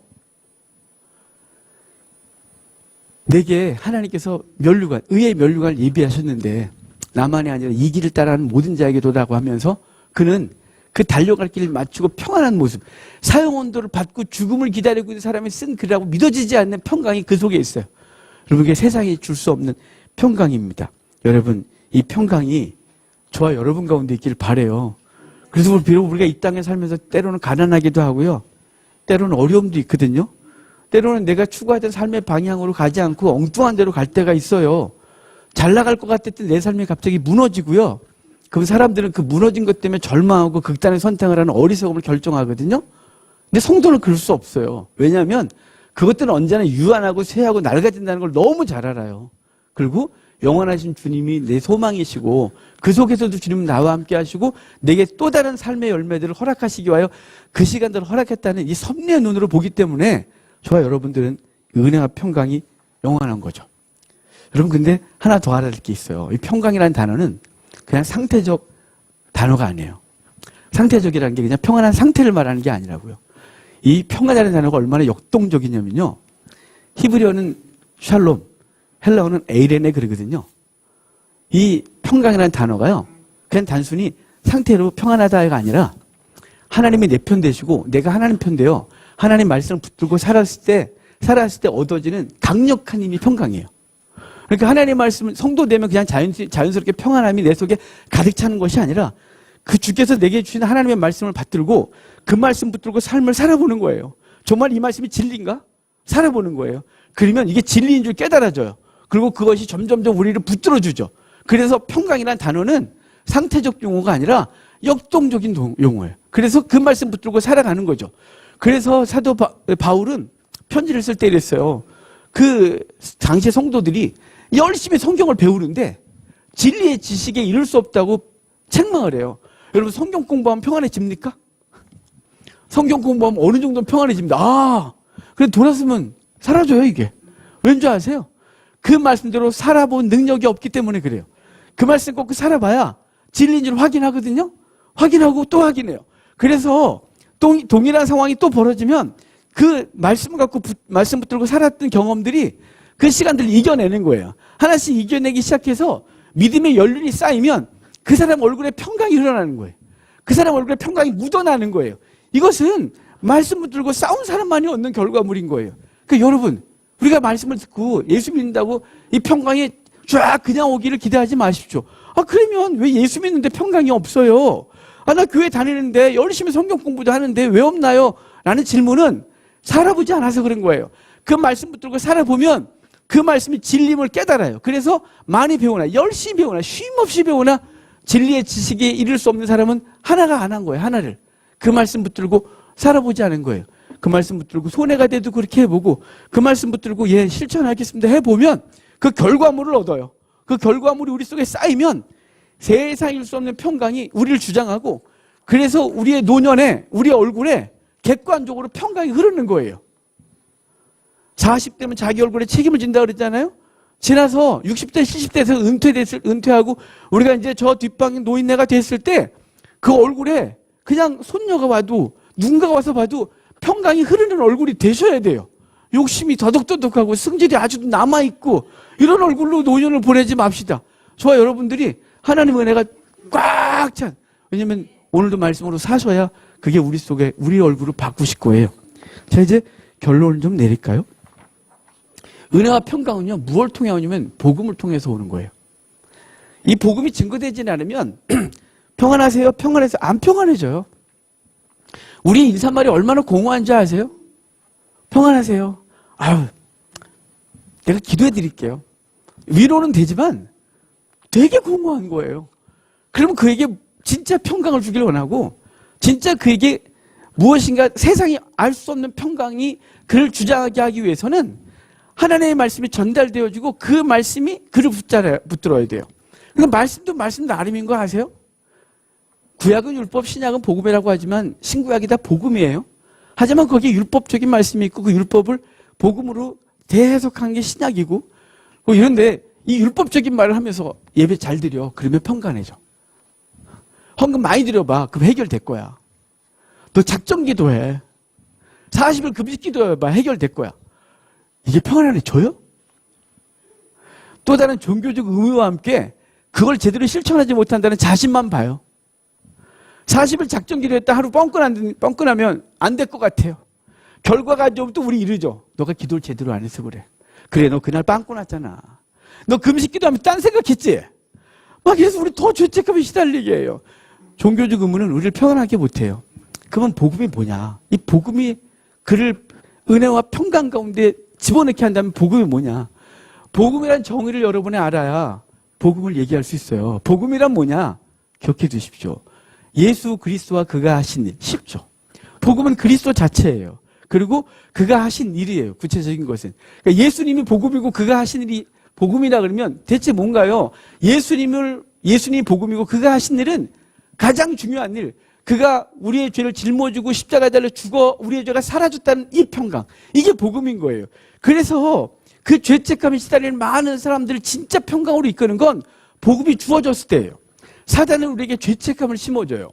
내게 하나님께서 면류관, 의의 면류관을 예비하셨는데 나만이 아니라 이 길을 따라하는 모든 자에게 도라고 하면서 그는 그 달려갈 길을 마치고 평안한 모습, 사형온도를 받고 죽음을 기다리고 있는 사람이 쓴 글이라고 믿어지지 않는 평강이 그 속에 있어요. 여러분, 이게 세상이 줄 수 없는 평강입니다. 여러분, 이 평강이 저와 여러분 가운데 있기를 바라요. 그래서 비록 우리가 이 땅에 살면서 때로는 가난하기도 하고요. 때로는 어려움도 있거든요. 때로는 내가 추구하던 삶의 방향으로 가지 않고 엉뚱한 데로 갈 때가 있어요. 잘 나갈 것 같았던 내 삶이 갑자기 무너지고요. 그럼 사람들은 그 무너진 것 때문에 절망하고 극단의 선택을 하는 어리석음을 결정하거든요. 근데 성도는 그럴 수 없어요. 왜냐하면 그것들은 언제나 유한하고 쇠하고 낡아진다는 걸 너무 잘 알아요. 그리고 영원하신 주님이 내 소망이시고 그 속에서도 주님은 나와 함께 하시고 내게 또 다른 삶의 열매들을 허락하시기 위하여 그 시간들을 허락했다는 이 섭리의 눈으로 보기 때문에 저와 여러분들은 은혜와 평강이 영원한 거죠. 여러분, 근데 하나 더 알아야 될 게 있어요. 이 평강이라는 단어는 그냥 상태적 단어가 아니에요. 상태적이라는 게 그냥 평안한 상태를 말하는 게 아니라고요. 이 평안이라는 단어가 얼마나 역동적이냐면요. 히브리어는 샬롬, 헬라어는 에이레네 그러거든요. 이 평강이라는 단어가요. 그냥 단순히 상태로 평안하다가 아니라 하나님이 내 편 되시고 내가 하나님 편 되어 하나님 말씀을 붙들고 살았을 때 얻어지는 강력한 힘이 평강이에요. 그러니까 하나님 말씀은 성도 되면 그냥 자연스럽게 평안함이 내 속에 가득 차는 것이 아니라 그 주께서 내게 주신 하나님의 말씀을 받들고 그 말씀 붙들고 삶을 살아보는 거예요. 정말 이 말씀이 진리인가? 살아보는 거예요. 그러면 이게 진리인 줄 깨달아져요. 그리고 그것이 점점점 우리를 붙들어주죠. 그래서 평강이라는 단어는 상태적 용어가 아니라 역동적인 용어예요. 그래서 그 말씀 붙들고 살아가는 거죠. 그래서 사도 바울은 편지를 쓸 때 이랬어요. 그 당시의 성도들이 열심히 성경을 배우는데 진리의 지식에 이를 수 없다고 책망을 해요. 여러분 성경 공부하면 평안해집니까? 성경 공부하면 어느 정도는 평안해집니다. 그래 돌았으면 사라져요 이게. 왠지 아세요? 그 말씀대로 살아본 능력이 없기 때문에 그래요. 그 말씀 꼭 살아봐야 진리인 줄 확인하거든요. 확인하고 또 확인해요. 그래서 동일한 상황이 또 벌어지면 그 말씀을 갖고 말씀 붙들고 살았던 경험들이 그 시간들을 이겨내는 거예요. 하나씩 이겨내기 시작해서 믿음의 연륜이 쌓이면 그 사람 얼굴에 평강이 흘러나는 거예요. 그 사람 얼굴에 평강이 묻어나는 거예요. 이것은 말씀 붙들고 싸운 사람만이 얻는 결과물인 거예요. 그러니까 여러분 우리가 말씀을 듣고 예수 믿는다고 이 평강이 쫙 그냥 오기를 기대하지 마십시오. 그러면 왜 예수 믿는데 평강이 없어요? 나 교회 다니는데 열심히 성경 공부도 하는데 왜 없나요? 라는 질문은 살아보지 않아서 그런 거예요. 그 말씀 붙들고 살아보면 그 말씀이 진리임을 깨달아요. 그래서 많이 배우나 열심히 배우나 쉼없이 배우나 진리의 지식에 이를 수 없는 사람은 하나가 안 한 거예요. 하나를. 그 말씀 붙들고 살아보지 않은 거예요. 그 말씀 붙들고 손해가 돼도 그렇게 해보고 그 말씀 붙들고 실천하겠습니다 해보면 그 결과물을 얻어요. 그 결과물이 우리 속에 쌓이면 세상일 수 없는 평강이 우리를 주장하고 그래서 우리의 노년에 우리의 얼굴에 객관적으로 평강이 흐르는 거예요. 40대면 자기 얼굴에 책임을 진다 그랬잖아요. 지나서 60대, 70대에서 은퇴하고 우리가 이제 저 뒷방에 노인네가 됐을 때 그 얼굴에 그냥 손녀가 와도 누군가가 와서 봐도 평강이 흐르는 얼굴이 되셔야 돼요. 욕심이 더덕더덕하고 승질이 아주 남아있고 이런 얼굴로 노년을 보내지 맙시다. 저와 여러분들이 하나님의 은혜가 꽉 찬, 왜냐면 오늘도 말씀으로 사셔야 그게 우리 속에 우리 얼굴을 바꾸실 거예요. 자 이제 결론을 좀 내릴까요? 은혜와 평강은요 무엇을 통해 오냐면 복음을 통해서 오는 거예요. 이 복음이 증거되지 않으면 평안하세요 평안해서 안 평안해져요. 우리 인사말이 얼마나 공허한지 아세요? 평안하세요. 내가 기도해 드릴게요. 위로는 되지만 되게 공허한 거예요. 그러면 그에게 진짜 평강을 주길 원하고 진짜 그에게 무엇인가 세상이 알 수 없는 평강이 그를 주장하게 하기 위해서는 하나님의 말씀이 전달되어지고 그 말씀이 그를 붙들어야 돼요. 그러니까 말씀도 나름인 거 아세요? 구약은 율법, 신약은 복음이라고 하지만 신구약이 다 복음이에요. 하지만 거기에 율법적인 말씀이 있고 그 율법을 복음으로 대해석한 게 신약이고 이런데 이 율법적인 말을 하면서 예배 잘 드려. 그러면 평간해져. 헌금 많이 드려봐. 그럼 해결될 거야. 너 작정 기도해. 40일 금식 기도해봐. 해결될 거야. 이게 평안해져요? 또 다른 종교적 의무와 함께 그걸 제대로 실천하지 못한다는 자신만 봐요. 40일 작정 기도했다 하루 뻥끈하면 안 될 것 같아요. 결과가 좀 또 우리 이르죠. 너가 기도를 제대로 안 해서 그래. 그래 너 그날 빵꾸 났잖아. 너 금식 기도하면 딴 생각했지? 막 그래서 우리 더 죄책감에 시달리게 해요. 종교적 의무는 우리를 평안하게 못해요. 그러면 복음이 뭐냐? 이 복음이 그를 은혜와 평강 가운데 집어넣게 한다면 복음이 뭐냐? 복음이란 정의를 여러분이 알아야 복음을 얘기할 수 있어요. 복음이란 뭐냐? 기억해 두십시오. 예수 그리스도와 그가 하신 일. 쉽죠. 복음은 그리스도 자체예요. 그리고 그가 하신 일이에요. 구체적인 것은. 그러니까 예수님이 복음이고 그가 하신 일이 복음이라 그러면 대체 뭔가요? 예수님이 복음이고 그가 하신 일은 가장 중요한 일. 그가 우리의 죄를 짊어지고 십자가에 달려 죽어 우리의 죄가 사라졌다는 이 평강. 이게 복음인 거예요. 그래서 그 죄책감에 시달리는 많은 사람들을 진짜 평강으로 이끄는 건 복음이 주어졌을 때예요. 사단은 우리에게 죄책감을 심어줘요.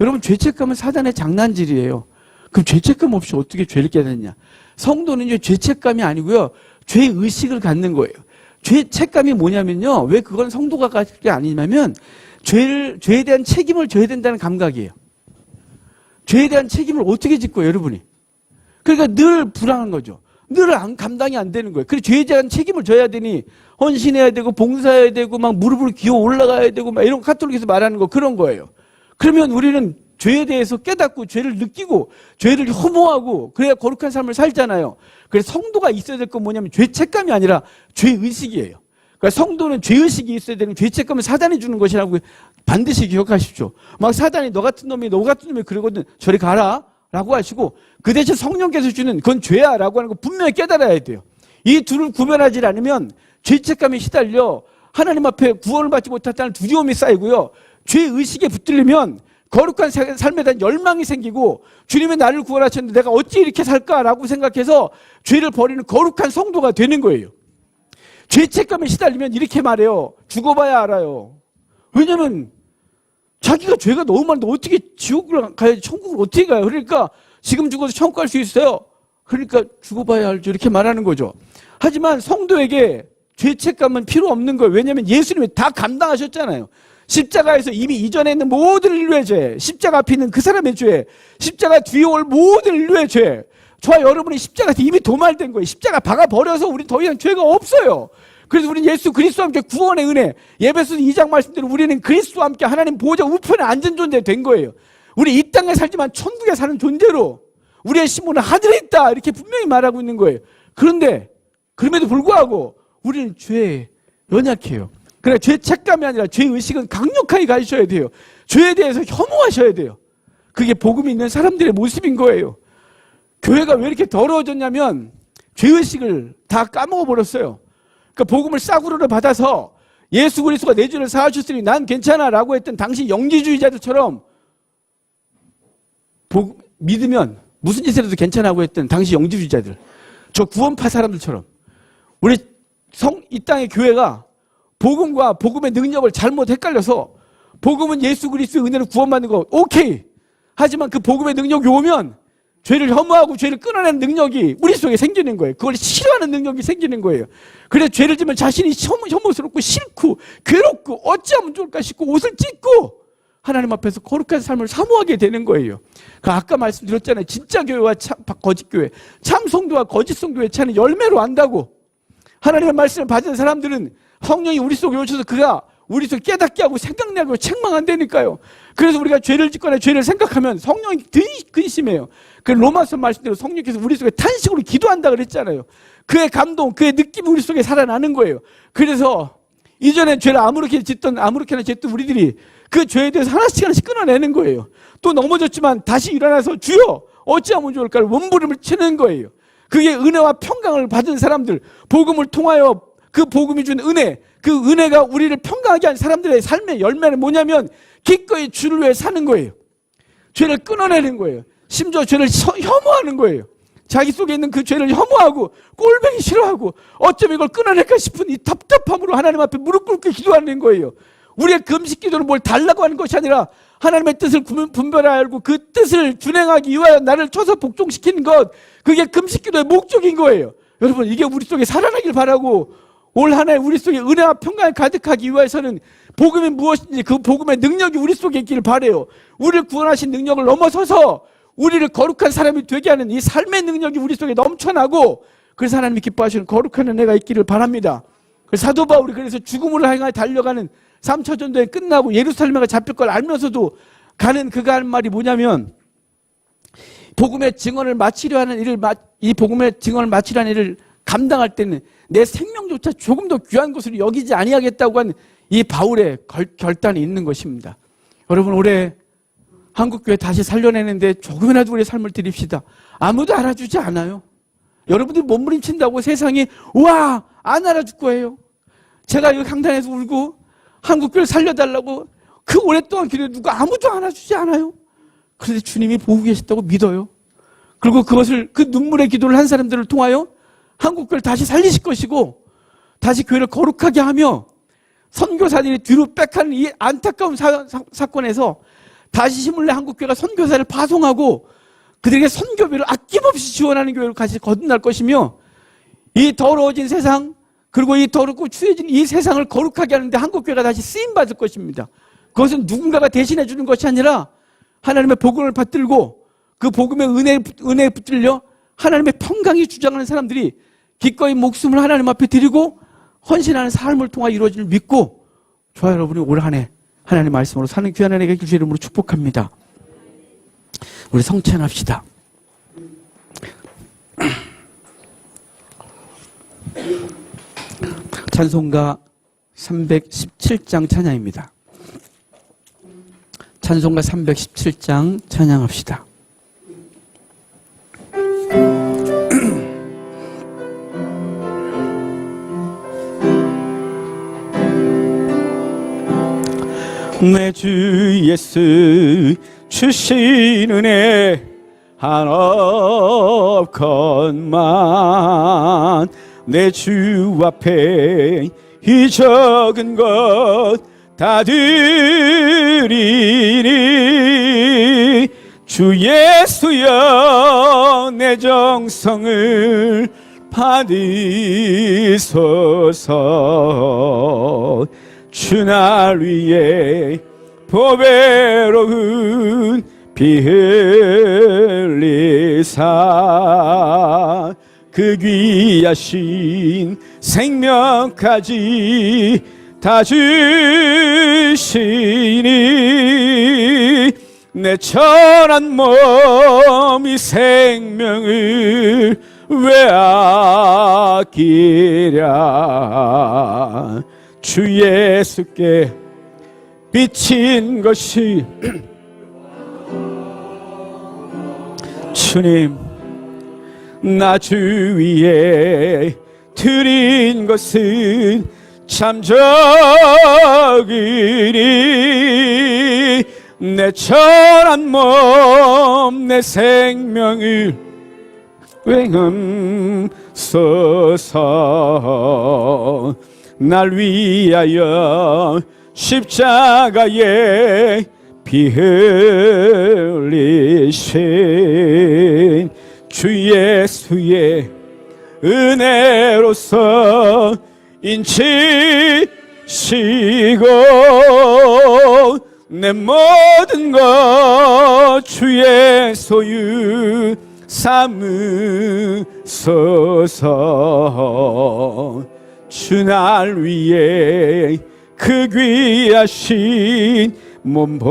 여러분 죄책감은 사단의 장난질이에요. 그럼 죄책감 없이 어떻게 죄를 깨닫냐? 성도는 죄책감이 아니고요. 죄의식을 갖는 거예요. 죄 책감이 뭐냐면요. 왜 그건 성도가 가질 게 아니냐면 죄에 대한 책임을 져야 된다는 감각이에요. 죄에 대한 책임을 어떻게 짓고요, 여러분이? 그러니까 늘 불안한 거죠. 늘 감당이 안 되는 거예요. 그래서 죄에 대한 책임을 져야 되니 헌신해야 되고 봉사해야 되고 막 무릎을 기어 올라가야 되고 막 이런 카톨릭에서 말하는 거 그런 거예요. 그러면 우리는 죄에 대해서 깨닫고 죄를 느끼고 죄를 혐오하고 그래야 거룩한 삶을 살잖아요. 그래서 성도가 있어야 될 건 뭐냐면 죄책감이 아니라 죄의식이에요. 그러니까 성도는 죄의식이 있어야 되는 죄책감을 사단이 주는 것이라고 반드시 기억하십시오. 막 사단이 너 같은 놈이 그러거든. 저리 가라 라고 하시고 그 대신 성령께서 주는 그건 죄야 라고 하는 거 분명히 깨달아야 돼요. 이 둘을 구별하지 않으면 죄책감에 시달려 하나님 앞에 구원을 받지 못했다는 두려움이 쌓이고요. 죄의식에 붙들리면 거룩한 삶에 대한 열망이 생기고 주님이 나를 구원하셨는데 내가 어찌 이렇게 살까라고 생각해서 죄를 버리는 거룩한 성도가 되는 거예요. 죄책감에 시달리면 이렇게 말해요. 죽어봐야 알아요. 왜냐면 자기가 죄가 너무 많은데 어떻게 지옥을 가야지 천국을 어떻게 가요? 그러니까 지금 죽어도 천국 갈 수 있어요. 그러니까 죽어봐야 알죠. 이렇게 말하는 거죠. 하지만 성도에게 죄책감은 필요 없는 거예요. 왜냐하면 예수님이 다 감당하셨잖아요. 십자가에서 이미 이전에 있는 모든 인류의 죄, 십자가 앞에 있는 그 사람의 죄, 십자가 뒤에 올 모든 인류의 죄, 저와 여러분이 십자가에서 이미 도말된 거예요. 십자가 박아버려서 우리는 더 이상 죄가 없어요. 그래서 우리는 예수 그리스도와 함께 구원의 은혜, 예배소 2장 말씀대로 우리는 그리스도와 함께 하나님 보호자 우편에 앉은 존재 된 거예요. 우리 이 땅에 살지만 천국에 사는 존재로 우리의 신분은 하늘에 있다 이렇게 분명히 말하고 있는 거예요. 그런데 그럼에도 불구하고 우리는 죄에 연약해요. 그러나 죄책감이 아니라 죄의식은 강력하게 가지셔야 돼요. 죄에 대해서 혐오하셔야 돼요. 그게 복음이 있는 사람들의 모습인 거예요. 교회가 왜 이렇게 더러워졌냐면 죄의식을 다 까먹어버렸어요. 그러니까 복음을 싸구려로 받아서 예수 그리스도가 내 죄를 사하셨으니 난 괜찮아 라고 했던 당시 영지주의자들처럼 믿으면 무슨 짓을 해도 괜찮다고 했던 당시 영지주의자들, 저 구원파 사람들처럼 우리 이 땅의 교회가 복음과 복음의 능력을 잘못 헷갈려서 복음은 예수 그리스도의 은혜로 구원받는 거 오케이. 하지만 그 복음의 능력이 오면 죄를 혐오하고 죄를 끊어내는 능력이 우리 속에 생기는 거예요. 그걸 싫어하는 능력이 생기는 거예요. 그래서 죄를 지면 자신이 혐오스럽고 싫고 괴롭고 어찌하면 좋을까 싶고 옷을 찢고 하나님 앞에서 거룩한 삶을 사모하게 되는 거예요. 그 아까 말씀드렸잖아요. 진짜 교회와 거짓 교회, 참 성도와 거짓 성도의 차이는 열매로 안다고. 하나님의 말씀을 받은 사람들은 성령이 우리 속에 오셔서 그가 우리 속에 깨닫게 하고 생각나게 하고 책망한다니까요. 그래서 우리가 죄를 짓거나 죄를 생각하면 성령이 근심해요. 그 로마서 말씀대로 성령께서 우리 속에 탄식으로 기도한다 그랬잖아요. 그의 감동, 그의 느낌이 우리 속에 살아나는 거예요. 그래서 이전에 죄를 아무렇게나 짓던 우리들이 그 죄에 대해서 하나씩 끊어내는 거예요. 또 넘어졌지만 다시 일어나서 주여 어찌하면 좋을까를 몸부림을 치는 거예요. 그게 은혜와 평강을 받은 사람들, 복음을 통하여 그 복음이 준 은혜, 그 은혜가 우리를 평강하게 한 사람들의 삶의 열매는 뭐냐면 기꺼이 주를 위해 사는 거예요. 죄를 끊어내는 거예요. 심지어 죄를 혐오하는 거예요. 자기 속에 있는 그 죄를 혐오하고 꼴보기 싫어하고 어쩜 이걸 끊어낼까 싶은 이 답답함으로 하나님 앞에 무릎 꿇고 기도하는 거예요. 우리의 금식 기도는 뭘 달라고 하는 것이 아니라 하나님의 뜻을 분별하여 알고 그 뜻을 준행하기 위하여 나를 쳐서 복종시키는 것, 그게 금식 기도의 목적인 거예요. 여러분, 이게 우리 속에 살아나길 바라고 올 한 해 우리 속에 은혜와 평강이 가득하기 위해서는 복음이 무엇인지 그 복음의 능력이 우리 속에 있기를 바라요. 우리를 구원하신 능력을 넘어서서 우리를 거룩한 사람이 되게 하는 이 삶의 능력이 우리 속에 넘쳐나고 그래서 하나님이 기뻐하시는 거룩한 은혜가 있기를 바랍니다. 사도 바울이 그래서 죽음을 향해 달려가는 3차 전도에 끝나고 예루살렘에 잡힐 걸 알면서도 가는 그가 하는 말이 뭐냐면 복음의 증언을 마치려 하는 일을 이 복음의 증언을 마치려 하는 일을 감당할 때는 내 생명조차 조금 더 귀한 것으로 여기지 아니하겠다고 한 이 바울의 결단이 있는 것입니다. 여러분, 올해 한국교회 다시 살려내는데 조금이라도 우리의 삶을 드립시다. 아무도 알아주지 않아요. 여러분들이 몸부림친다고 세상이 우와 안 알아줄 거예요. 제가 여기 강단에서 울고 한국교회를 살려달라고 그 오랫동안 기도해 누가 아무도 알아주지 않아요. 그런데 주님이 보고 계시다고 믿어요. 그리고 그것을 그 눈물의 기도를 한 사람들을 통하여 한국교회를 다시 살리실 것이고 다시 교회를 거룩하게 하며 선교사들이 뒤로 빽하는 이 안타까운 사건에서 다시 힘을 내 한국교회가 선교사를 파송하고 그들에게 선교비를 아낌없이 지원하는 교회로 다시 거듭날 것이며 이 더러워진 세상, 그리고 이 더럽고 추해진 이 세상을 거룩하게 하는데 한국교회가 다시 쓰임받을 것입니다. 그것은 누군가가 대신해 주는 것이 아니라 하나님의 복음을 받들고 그 복음의 은혜에 붙들려 하나님의 평강이 주장하는 사람들이 기꺼이 목숨을 하나님 앞에 드리고 헌신하는 삶을 통해 이루어질 믿고, 저와 여러분이 올 한 해 하나님의 말씀으로 사는 귀한 한 해가 주의 이름으로 축복합니다. 우리 성찬합시다. 찬송가 317장 찬양입니다. 찬송가 317장 찬양합시다. 내 주 예수 주신 은혜 한없건만 내 주 앞에 이 적은 것 다 드리니 주 예수여 내 정성을 받으소서. 주 날 위해 보배로운 피 흘리사 그 귀하신 생명까지 다 주시니 내 천한 몸이 생명을 왜 아끼랴. 주 예수께 비친 것이 주님, 나 주 위에 드린 것은 참 적으니 내 천한 몸 내 생명을 맹음소서. 날 위하여 십자가에 피 흘리신 주 예수의 은혜로서 인치시고 내 모든 것 주의 소유 삼으소서. 주 날 위해 그 귀하신 몸보리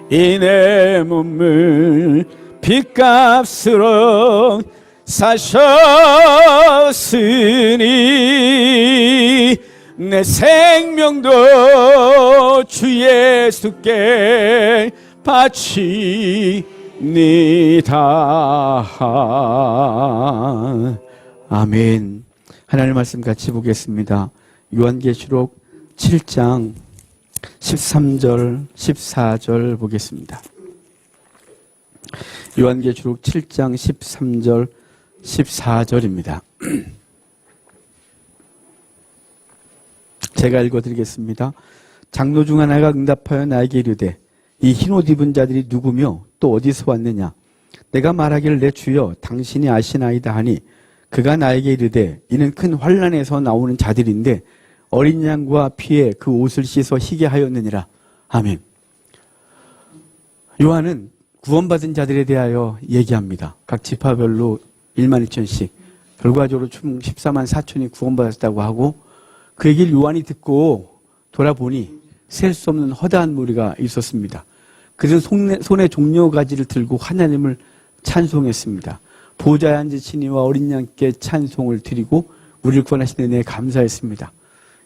이 내 몸을 핏값으로 사셨으니 내 생명도 주 예수께 바치니다. 아멘. 하나님의 말씀 같이 보겠습니다. 요한계시록 7장 13절 14절 보겠습니다. 요한계시록 7장 13절 14절입니다. 제가 읽어드리겠습니다. 장로 중 하나가 응답하여 나에게 이르되 이 흰옷 입은 자들이 누구며 또 어디서 왔느냐. 내가 말하기를 내 주여 당신이 아시나이다 하니 그가 나에게 이르되 이는 큰 환난에서 나오는 자들인데 어린 양과 피에 그 옷을 씻어 희게 하였느니라. 아멘. 요한은 구원받은 자들에 대하여 얘기합니다. 각 지파별로 1만 2천씩 결과적으로 총 14만 4천이 구원받았다고 하고, 그 얘기를 요한이 듣고 돌아보니 셀 수 없는 허다한 무리가 있었습니다. 그들은 손에 종려가지를 들고 하나님을 찬송했습니다. 보좌에 앉으시니와 어린 양께 찬송을 드리고 우리를 구원하신 은혜에 감사했습니다.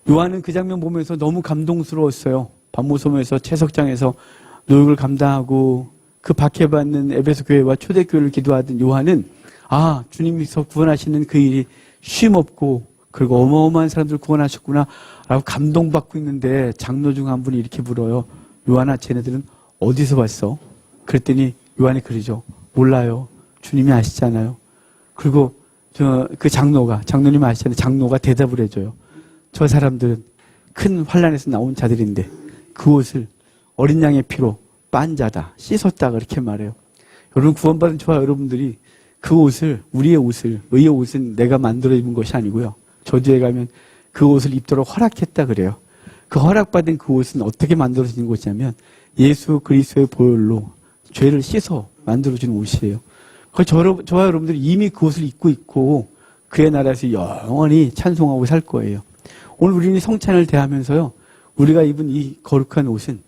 요한은 그 장면 보면서 너무 감동스러웠어요. 반모섬에서 채석장에서 노역을 감당하고 그 박해받는 에베소 교회와 초대교회를 기도하던 요한은 주님께서 구원하시는 그 일이 쉼없고 그리고 어마어마한 사람들 구원하셨구나 라고 감동받고 있는데 장로 중 한 분이 이렇게 물어요. 요한아, 쟤네들은 어디서 왔어? 그랬더니 요한이 그러죠. 몰라요. 주님이 아시잖아요. 그리고 그 장로님이 아시잖아요. 장로가 대답을 해줘요. 저 사람들은 큰 환난에서 나온 자들인데 그 옷을 어린 양의 피로 빤 자다, 씻었다 그렇게 말해요. 여러분, 구원받은 저와 여러분들이 그 옷을, 우리의 옷을, 의의 옷은 내가 만들어 입은 것이 아니고요. 저주에 가면 그 옷을 입도록 허락했다 그래요. 그 허락받은 그 옷은 어떻게 만들어진 것이냐면 예수 그리스도의 보혈로 죄를 씻어 만들어진 옷이에요. 저와 여러분들이 이미 그 옷을 입고 있고 그의 나라에서 영원히 찬송하고 살 거예요. 오늘 우리는 성찬을 대하면서요. 우리가 입은 이 거룩한 옷은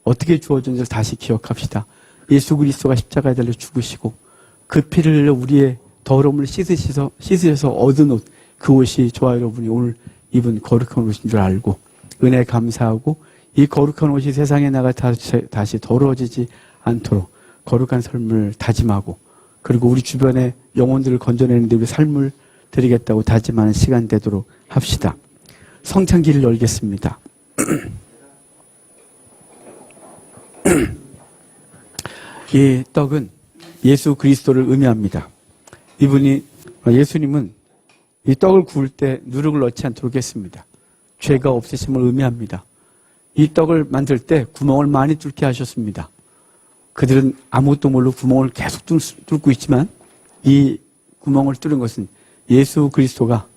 어떻게 주어졌는지 다시 기억합시다. 예수 그리스도가 십자가에 달려 죽으시고 그 피를 흘려 우리의 더러움을 씻으셔서 얻은 옷, 그 옷이 저와 여러분이 오늘 입은 거룩한 옷인 줄 알고 은혜에 감사하고 이 거룩한 옷이 세상에 나가 다시 더러워지지 않도록 거룩한 삶을 다짐하고 그리고 우리 주변의 영혼들을 건져내는데 우리 삶을 드리겠다고 다짐하는 시간 되도록 합시다. 성찬기를 열겠습니다. 이 떡은 예수 그리스도를 의미합니다. 예수님은 이 떡을 구울 때 누룩을 넣지 않도록 했습니다. 죄가 없으심을 의미합니다. 이 떡을 만들 때 구멍을 많이 뚫게 하셨습니다. 그들은 아무것도 모르고 구멍을 계속 뚫고 있지만 이 구멍을 뚫은 것은 예수 그리스도가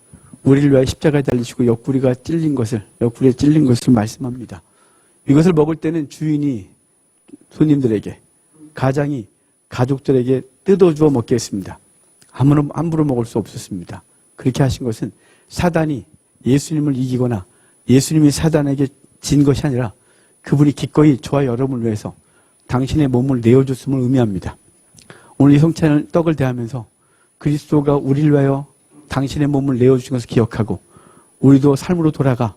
우리를 위하여 십자가에 달리시고 옆구리에 찔린 것을 말씀합니다. 이것을 먹을 때는 주인이 손님들에게, 가장이 가족들에게 뜯어주어 먹게 했습니다. 함부로 먹을 수 없었습니다. 그렇게 하신 것은 사단이 예수님을 이기거나 예수님이 사단에게 진 것이 아니라 그분이 기꺼이 저와 여러분을 위해서 당신의 몸을 내어줬음을 의미합니다. 오늘 이 성찬을 떡을 대하면서 그리스도가 우리를 위하여 당신의 몸을 내어주신 것을 기억하고 우리도 삶으로 돌아가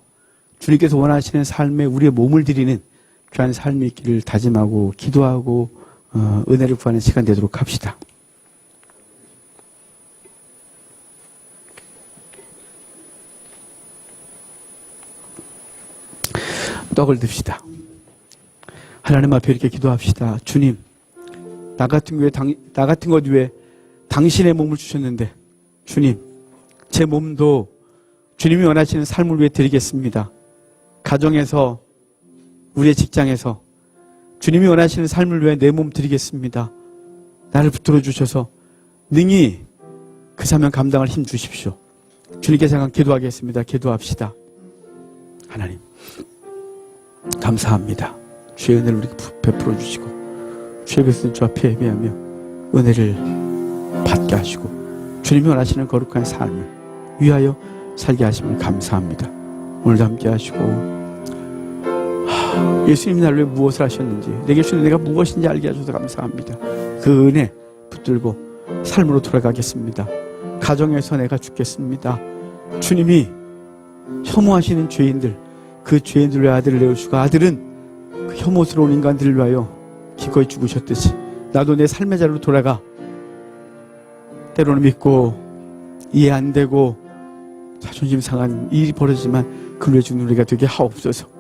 주님께서 원하시는 삶에 우리의 몸을 드리는 귀한 삶이 있기를 다짐하고 기도하고 은혜를 구하는 시간 되도록 합시다. 떡을 듭시다. 하나님 앞에 이렇게 기도합시다. 주님, 나 같은 것 위해 당신의 몸을 주셨는데 주님, 제 몸도 주님이 원하시는 삶을 위해 드리겠습니다. 가정에서, 우리의 직장에서 주님이 원하시는 삶을 위해 내 몸 드리겠습니다. 나를 붙들어 주셔서 능히 그 사명 감당할 힘 주십시오. 주님께 잠깐 기도하겠습니다. 기도합시다. 하나님, 감사합니다. 주의 은혜를 우리에게 베풀어 주시고 주의 백성 주 앞에 예배하며 은혜를 받게 하시고 주님이 원하시는 거룩한 삶을 위하여 살게 하심을 감사합니다. 오늘도 함께 하시고 예수님이 나를 위해 무엇을 하셨는지 내게 주는 내가 무엇인지 알게 하셔서 감사합니다. 그 은혜 붙들고 삶으로 돌아가겠습니다. 가정에서 내가 죽겠습니다. 주님이 혐오하시는 죄인들, 그 죄인들의 아들을 내어주시고 아들은 그 혐오스러운 인간들을 위하여 기꺼이 죽으셨듯이 나도 내 삶의 자리로 돌아가 때로는 믿고 이해 안 되고 자존심 상한 일이 벌어지지만 그를 주는 우리가 되게 하옵소서.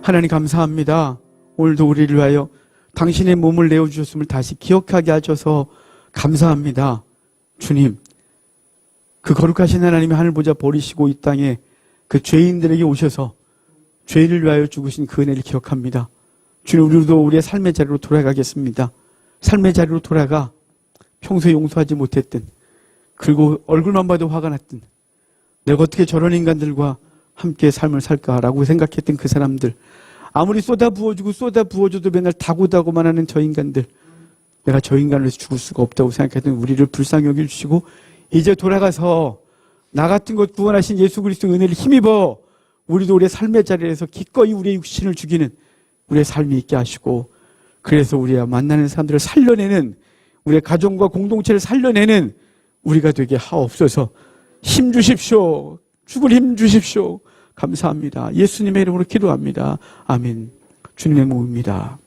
하나님 감사합니다. 오늘도 우리를 위하여 당신의 몸을 내어주셨음을 다시 기억하게 하셔서 감사합니다. 주님, 그 거룩하신 하나님이 하늘 보좌 버리시고 이 땅에 그 죄인들에게 오셔서 죄인을 위하여 죽으신 그 은혜를 기억합니다. 주님, 우리도 우리의 삶의 자리로 돌아가겠습니다. 삶의 자리로 돌아가 평소에 용서하지 못했던, 그리고 얼굴만 봐도 화가 났던, 내가 어떻게 저런 인간들과 함께 삶을 살까라고 생각했던 그 사람들, 아무리 쏟아 부어줘도 맨날 다고다고만 하는 저 인간들, 내가 저 인간을 위해서 죽을 수가 없다고 생각했던 우리를 불쌍히 여겨주시고 이제 돌아가서 나 같은 것 구원하신 예수 그리스도의 은혜를 힘입어 우리도 우리의 삶의 자리에서 기꺼이 우리의 육신을 죽이는 우리의 삶이 있게 하시고, 그래서 우리가 만나는 사람들을 살려내는, 우리의 가정과 공동체를 살려내는 우리가 되게 하옵소서. 힘 주십시오. 죽을 힘 주십시오. 감사합니다. 예수님의 이름으로 기도합니다. 아멘. 주님의 몸입니다.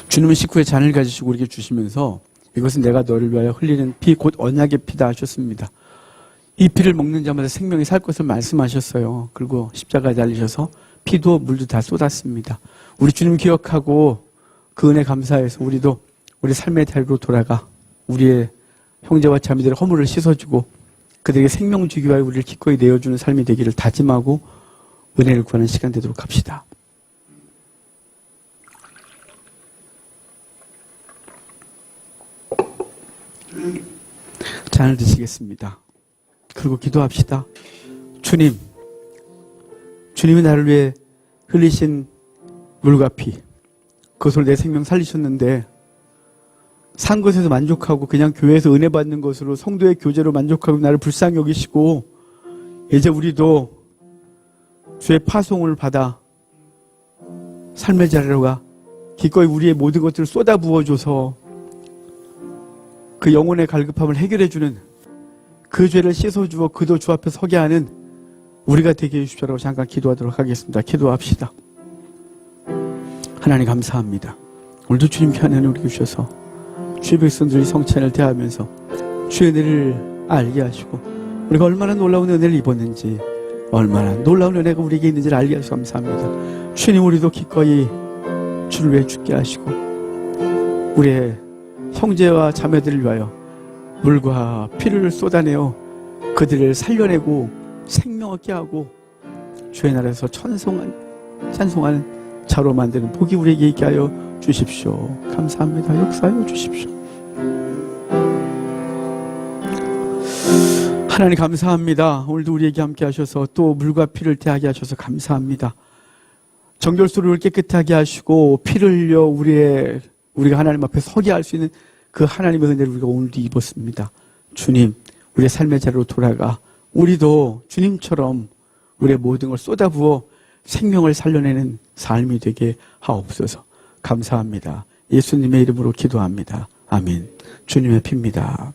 주님은 식후에 잔을 가지시고 우리에게 주시면서 이것은 내가 너를 위하여 흘리는 피 곧 언약의 피다 하셨습니다. 이 피를 먹는 자마다 생명이 살 것을 말씀하셨어요. 그리고 십자가에 달리셔서 피도 물도 다 쏟았습니다. 우리 주님 기억하고 그 은혜 감사해서 우리도 우리 삶의 자리로 돌아가 우리의 형제와 자매들의 허물을 씻어주고 그들에게 생명 주기 위하여 우리를 기꺼이 내어주는 삶이 되기를 다짐하고 은혜를 구하는 시간 되도록 합시다. 잔을 드시겠습니다. 그리고 기도합시다. 주님, 주님이 나를 위해 흘리신 물과 피, 그것으로 내 생명 살리셨는데 산 것에서 만족하고 그냥 교회에서 은혜 받는 것으로 성도의 교제로 만족하고 나를 불쌍히 여기시고 이제 우리도 주의 파송을 받아 삶의 자리로가 기꺼이 우리의 모든 것들을 쏟아 부어줘서 그 영혼의 갈급함을 해결해주는 그 죄를 씻어주어 그도 주 앞에 서게 하는 우리가 되게 해주십시오라고 잠깐 기도하도록 하겠습니다. 기도합시다. 하나님 감사합니다. 오늘도 주님께 하나님 우리 주셔서 주의 백성들이 성찬을 대하면서 주의 은혜를 알게 하시고 우리가 얼마나 놀라운 은혜를 입었는지 얼마나 놀라운 은혜가 우리에게 있는지를 알게 하셔서 감사합니다. 주님 우리도 기꺼이 주를 위해 죽게 하시고 우리의 형제와 자매들을 위하여 물과 피를 쏟아내어 그들을 살려내고 생명 얻게 하고 주의 나라에서 찬송하는 자로 만드는 복이 우리에게 있게 하여 주십시오. 감사합니다. 역사하여 주십시오. 하나님 감사합니다. 오늘도 우리에게 함께 하셔서 또 물과 피를 대하게 하셔서 감사합니다. 정결소를 깨끗하게 하시고 피를 흘려 우리가 하나님 앞에 서게 할 수 있는 그 하나님의 은혜를 우리가 오늘도 입었습니다. 주님, 우리의 삶의 자리로 돌아가 우리도 주님처럼 우리의 모든 걸 쏟아부어 생명을 살려내는 삶이 되게 하옵소서. 감사합니다. 예수님의 이름으로 기도합니다. 아멘. 주님의 피입니다.